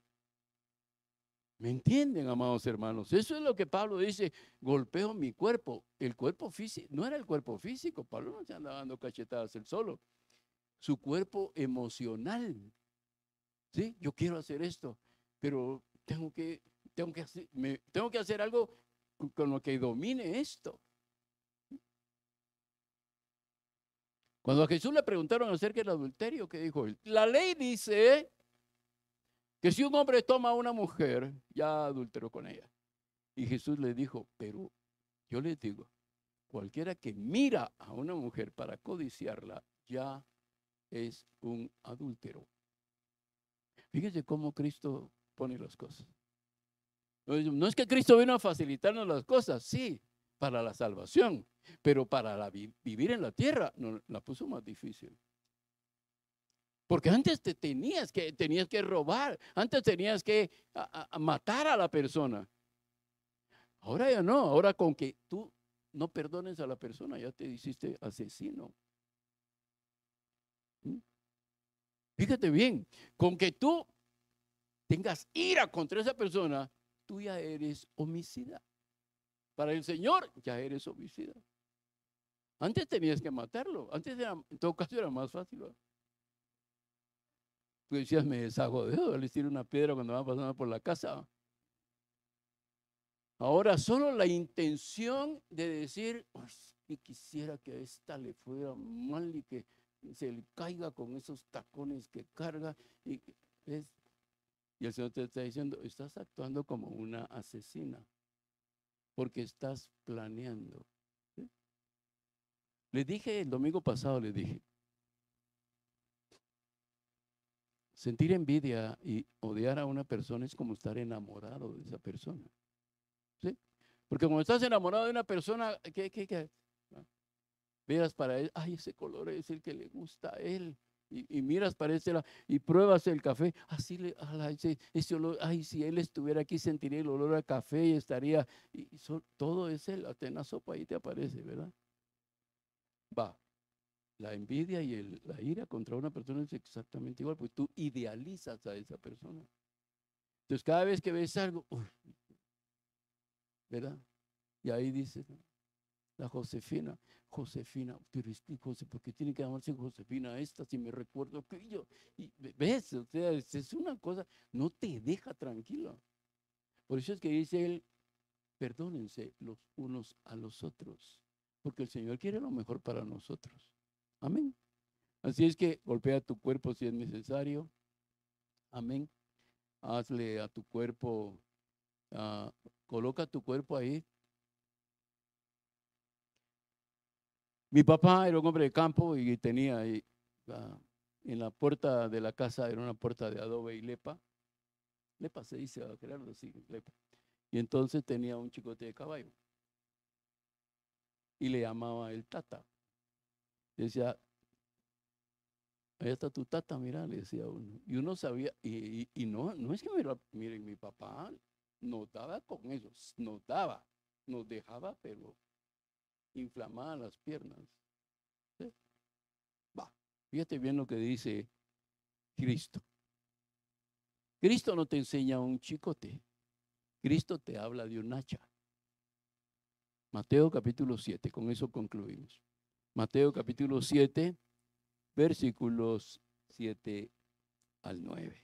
¿Me entienden, amados hermanos? Eso es lo que Pablo dice, golpeo mi cuerpo. El cuerpo físico, no era el cuerpo físico, Pablo no se andaba dando cachetadas él solo. Su cuerpo emocional. ¿Sí? Yo quiero hacer esto, pero tengo que hacer algo con lo que domine esto. Cuando a Jesús le preguntaron acerca del adulterio, ¿qué dijo él? La ley dice que si un hombre toma a una mujer, ya adulteró con ella. Y Jesús le dijo, pero yo les digo, cualquiera que mira a una mujer para codiciarla, ya es un adúltero. Fíjese cómo Cristo pone las cosas. No es que Cristo vino a facilitarnos las cosas, sí, para la salvación, pero para vivir en la tierra nos la puso más difícil. Porque antes tenías que robar, antes tenías que matar a la persona. Ahora ya no, ahora con que tú no perdones a la persona, ya te hiciste asesino. ¿Mm? Fíjate bien, con que tú tengas ira contra esa persona, tú ya eres homicida. Para el Señor ya eres homicida. Antes tenías que matarlo, antes en todo caso era más fácil, ¿verdad? Tú decías, me deshago de eso, le tiro una piedra cuando van pasando por la casa. Ahora solo la intención de decir, y quisiera que a esta le fuera mal y que se le caiga con esos tacones que carga. Y el Señor te está diciendo, estás actuando como una asesina, porque estás planeando. ¿Sí? Les dije el domingo pasado, les dije, sentir envidia y odiar a una persona es como estar enamorado de esa persona. ¿Sí? Porque cuando estás enamorado de una persona, ¿qué? Veas para él, ay, ese color es el que le gusta a él. Y miras para ese lado y pruebas el café, así ese olor, ay, si él estuviera aquí sentiría el olor a café y estaría, todo es él, hasta en la sopa ahí te aparece, ¿verdad? Va, la envidia y la ira contra una persona es exactamente igual, pues tú idealizas a esa persona. Entonces cada vez que ves algo, ¿verdad? Y ahí dices, la Josefina, pero José, ¿por qué tiene que llamarse Josefina esta si me recuerdo aquello? Y ves, o sea, es una cosa, no te deja tranquilo. Por eso es que dice él, perdónense los unos a los otros, porque el Señor quiere lo mejor para nosotros. Amén. Así es que golpea tu cuerpo si es necesario. Amén. Hazle a tu cuerpo, coloca tu cuerpo ahí. Mi papá era un hombre de campo y tenía ahí, en la puerta de la casa, era una puerta de adobe y lepa. Lepa se dice, Gerardo, sí, lepa. Y entonces tenía un chicote de caballo. Y le llamaba el tata. Decía, ahí está tu tata, mira, le decía uno. Y uno sabía, y no es que, miren, mi papá nos daba con eso, nos dejaba, pero inflamadas las piernas. ¿Sí? Va, fíjate bien lo que dice Cristo. Cristo no te enseña un chicote, Cristo te habla de un hacha. Mateo capítulo 7, con eso concluimos. Mateo capítulo 7, versículos 7 al 9.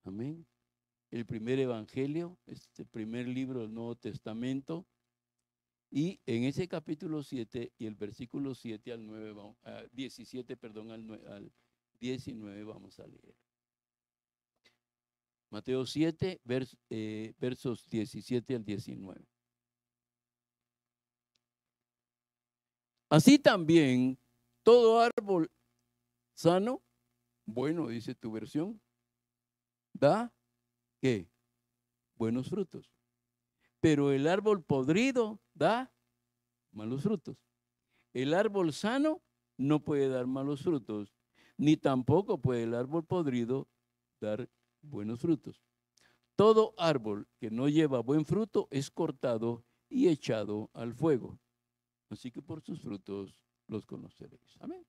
Amén. El primer evangelio, el primer libro del Nuevo Testamento. Y en ese capítulo 7 y el versículo 7 al 9, 17, perdón, al 19 vamos a leer. Mateo 7, versos 17 al 19. Así también, todo árbol sano, bueno, dice tu versión, da, ¿qué? Buenos frutos. Pero el árbol podrido da malos frutos. El árbol sano no puede dar malos frutos, ni tampoco puede el árbol podrido dar buenos frutos. Todo árbol que no lleva buen fruto es cortado y echado al fuego. Así que por sus frutos los conoceréis. Amén.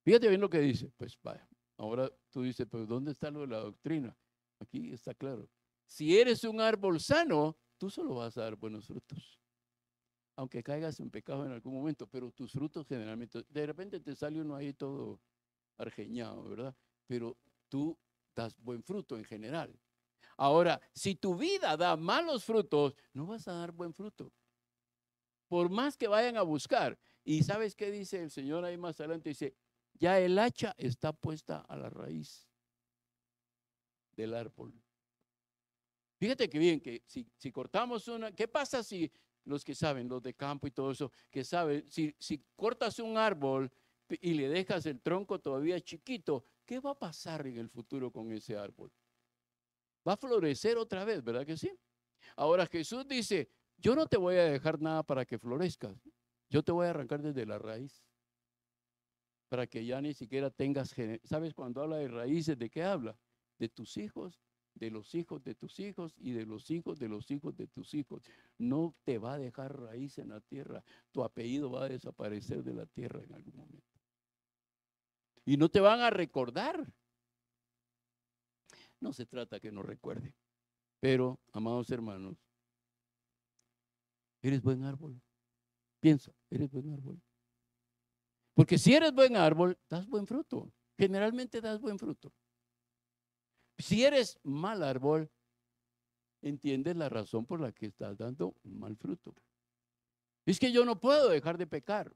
Fíjate bien lo que dice. Pues vaya, ahora tú dices, pero ¿dónde está lo de la doctrina? Aquí está claro. Si eres un árbol sano, tú solo vas a dar buenos frutos. Aunque caigas en pecado en algún momento, pero tus frutos generalmente, de repente te sale uno ahí todo argeñado, ¿verdad? Pero tú das buen fruto en general. Ahora, si tu vida da malos frutos, no vas a dar buen fruto. Por más que vayan a buscar. ¿Y sabes qué dice el Señor ahí más adelante? Dice, ya el hacha está puesta a la raíz del árbol. Fíjate que bien, que si cortamos una, ¿qué pasa si los que saben, los de campo y todo eso, que saben, si cortas un árbol y le dejas el tronco todavía chiquito, ¿qué va a pasar en el futuro con ese árbol? Va a florecer otra vez, ¿verdad que sí? Ahora Jesús dice, yo no te voy a dejar nada para que florezcas. Yo te voy a arrancar desde la raíz para que ya ni siquiera tengas, ¿sabes? Cuando habla de raíces, ¿de qué habla? De tus hijos, de los hijos de tus hijos y de los hijos de los hijos de tus hijos. No te va a dejar raíz en la tierra. Tu apellido va a desaparecer de la tierra en algún momento. Y no te van a recordar. No se trata que no recuerde. Pero, amados hermanos, eres buen árbol. Piensa, eres buen árbol. Porque si eres buen árbol, das buen fruto. Generalmente das buen fruto. Si eres mal árbol, entiendes la razón por la que estás dando un mal fruto. Es que yo no puedo dejar de pecar.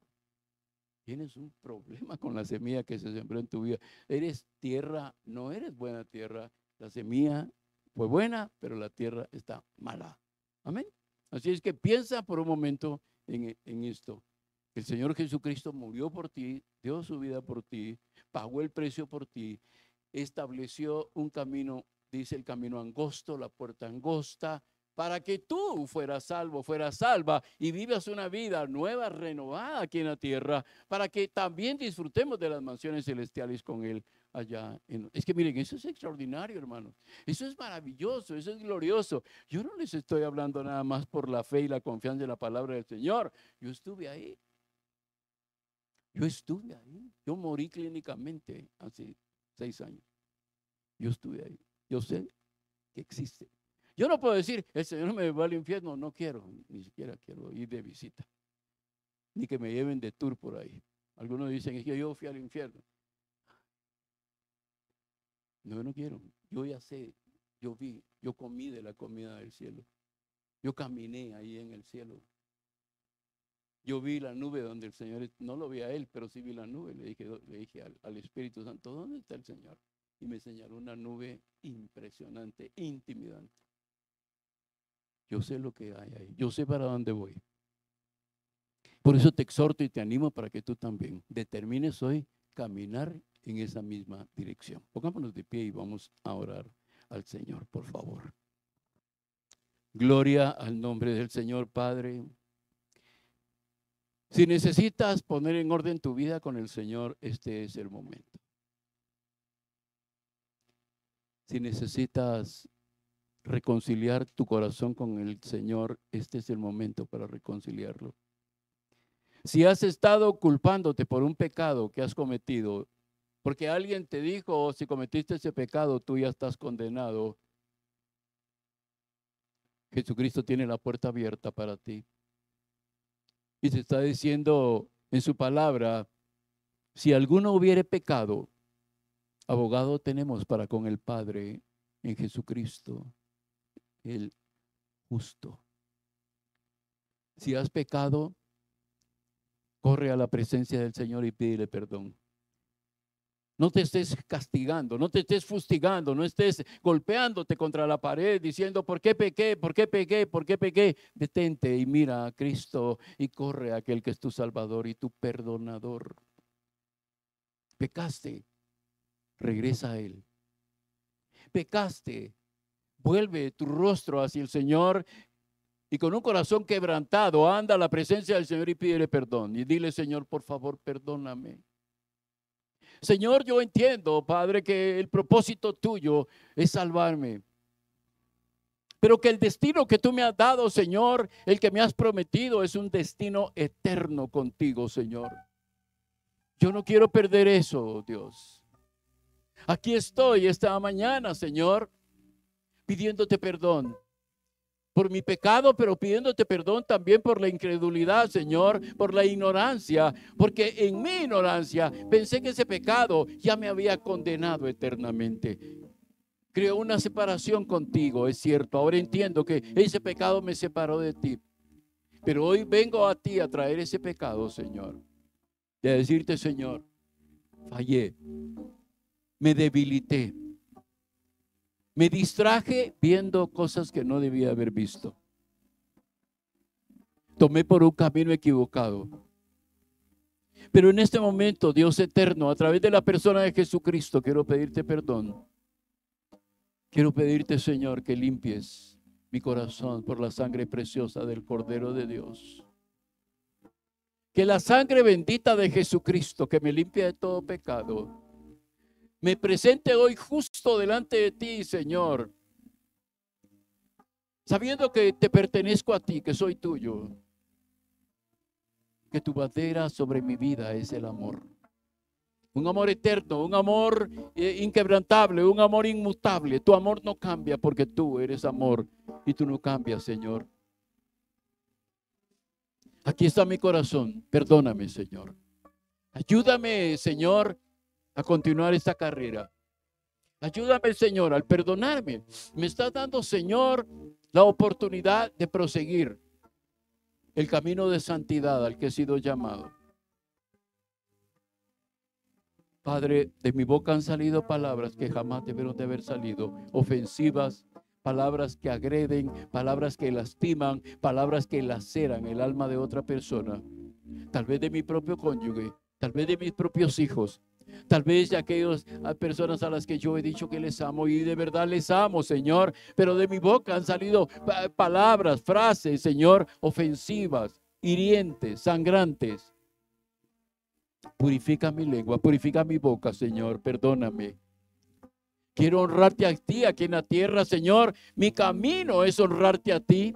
Tienes un problema con la semilla que se sembró en tu vida. Eres tierra, no eres buena tierra. La semilla fue buena, pero la tierra está mala. Amén. Así es que piensa por un momento en esto. El Señor Jesucristo murió por ti, dio su vida por ti, pagó el precio por ti, estableció un camino, dice el camino angosto, la puerta angosta, para que tú fueras salvo, fueras salva y vivas una vida nueva, renovada aquí en la tierra, para que también disfrutemos de las mansiones celestiales con Él allá. Es que miren, eso es extraordinario, hermanos. Eso es maravilloso, eso es glorioso. Yo no les estoy hablando nada más por la fe y la confianza en la palabra del Señor. Yo estuve ahí. Yo estuve ahí. Yo morí clínicamente hace 6 años. Yo estuve ahí. Yo sé que existe. Yo no puedo decir, el Señor me va al infierno. No quiero, ni siquiera quiero ir de visita. Ni que me lleven de tour por ahí. Algunos dicen, es que yo fui al infierno. No, no quiero. Yo ya sé, yo vi, yo comí de la comida del cielo. Yo caminé ahí en el cielo. Yo vi la nube donde el Señor, no lo vi a Él, pero sí vi la nube. Le dije al Espíritu Santo, ¿dónde está el Señor? Y me señaló una nube impresionante, intimidante. Yo sé lo que hay ahí. Yo sé para dónde voy. Por eso te exhorto y te animo para que tú también determines hoy caminar en esa misma dirección. Pongámonos de pie y vamos a orar al Señor, por favor. Gloria al nombre del Señor, Padre. Si necesitas poner en orden tu vida con el Señor, este es el momento. Si necesitas reconciliar tu corazón con el Señor, este es el momento para reconciliarlo. Si has estado culpándote por un pecado que has cometido, porque alguien te dijo, oh, si cometiste ese pecado, tú ya estás condenado, Jesucristo tiene la puerta abierta para ti. Y se está diciendo en su palabra, si alguno hubiere pecado, abogado tenemos para con el Padre en Jesucristo, el justo. Si has pecado, corre a la presencia del Señor y pídele perdón. No te estés castigando, no te estés fustigando, no estés golpeándote contra la pared diciendo, ¿por qué pequé? ¿Por qué pequé? ¿Por qué pequé? Detente y mira a Cristo y corre a aquel que es tu Salvador y tu perdonador. Pecaste, regresa a Él. Pecaste, vuelve tu rostro hacia el Señor y con un corazón quebrantado anda a la presencia del Señor y pídele perdón. Y dile, Señor, por favor, perdóname. Señor, yo entiendo, Padre, que el propósito tuyo es salvarme. Pero que el destino que tú me has dado, Señor, el que me has prometido, es un destino eterno contigo, Señor. Yo no quiero perder eso, Dios. Aquí estoy esta mañana, Señor, pidiéndote perdón por mi pecado, pero pidiéndote perdón también por la incredulidad, Señor, por la ignorancia, porque en mi ignorancia pensé que ese pecado ya me había condenado eternamente. Creó una separación contigo, es cierto. Ahora entiendo que ese pecado me separó de ti. Pero hoy vengo a ti a traer ese pecado, Señor. Y a decirte, Señor, fallé, me debilité. Me distraje viendo cosas que no debía haber visto. Tomé por un camino equivocado. Pero en este momento, Dios eterno, a través de la persona de Jesucristo, quiero pedirte perdón. Quiero pedirte, Señor, que limpies mi corazón por la sangre preciosa del Cordero de Dios. Que la sangre bendita de Jesucristo, que me limpia de todo pecado, me presente hoy justo delante de ti, Señor, sabiendo que te pertenezco a ti, que soy tuyo. Que tu bandera sobre mi vida es el amor. Un amor eterno, un amor inquebrantable, un amor inmutable. Tu amor no cambia porque tú eres amor y tú no cambias, Señor. Aquí está mi corazón. Perdóname, Señor. Ayúdame, Señor, a continuar esta carrera. Ayúdame, Señor, al perdonarme. Me estás dando, Señor, la oportunidad de proseguir el camino de santidad al que he sido llamado. Padre, de mi boca han salido palabras que jamás debieron de haber salido, ofensivas, palabras que agreden, palabras que lastiman, palabras que laceran el alma de otra persona, tal vez de mi propio cónyuge, tal vez de mis propios hijos, tal vez de aquellas personas a las que yo he dicho que les amo y de verdad les amo, Señor, pero de mi boca han salido palabras, frases, Señor, ofensivas, hirientes, sangrantes. Purifica mi lengua, purifica mi boca, Señor, perdóname. Quiero honrarte a ti aquí en la tierra, Señor. Mi camino es honrarte a ti.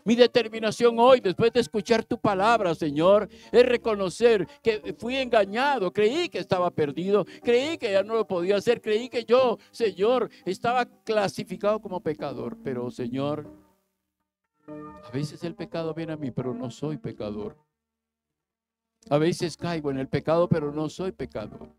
Mi determinación hoy, después de escuchar tu palabra, Señor, es reconocer que fui engañado. Creí que estaba perdido. Creí que ya no lo podía hacer. Creí que yo, Señor, estaba clasificado como pecador. Pero, Señor, a veces el pecado viene a mí, pero no soy pecador. A veces caigo en el pecado, pero no soy pecador.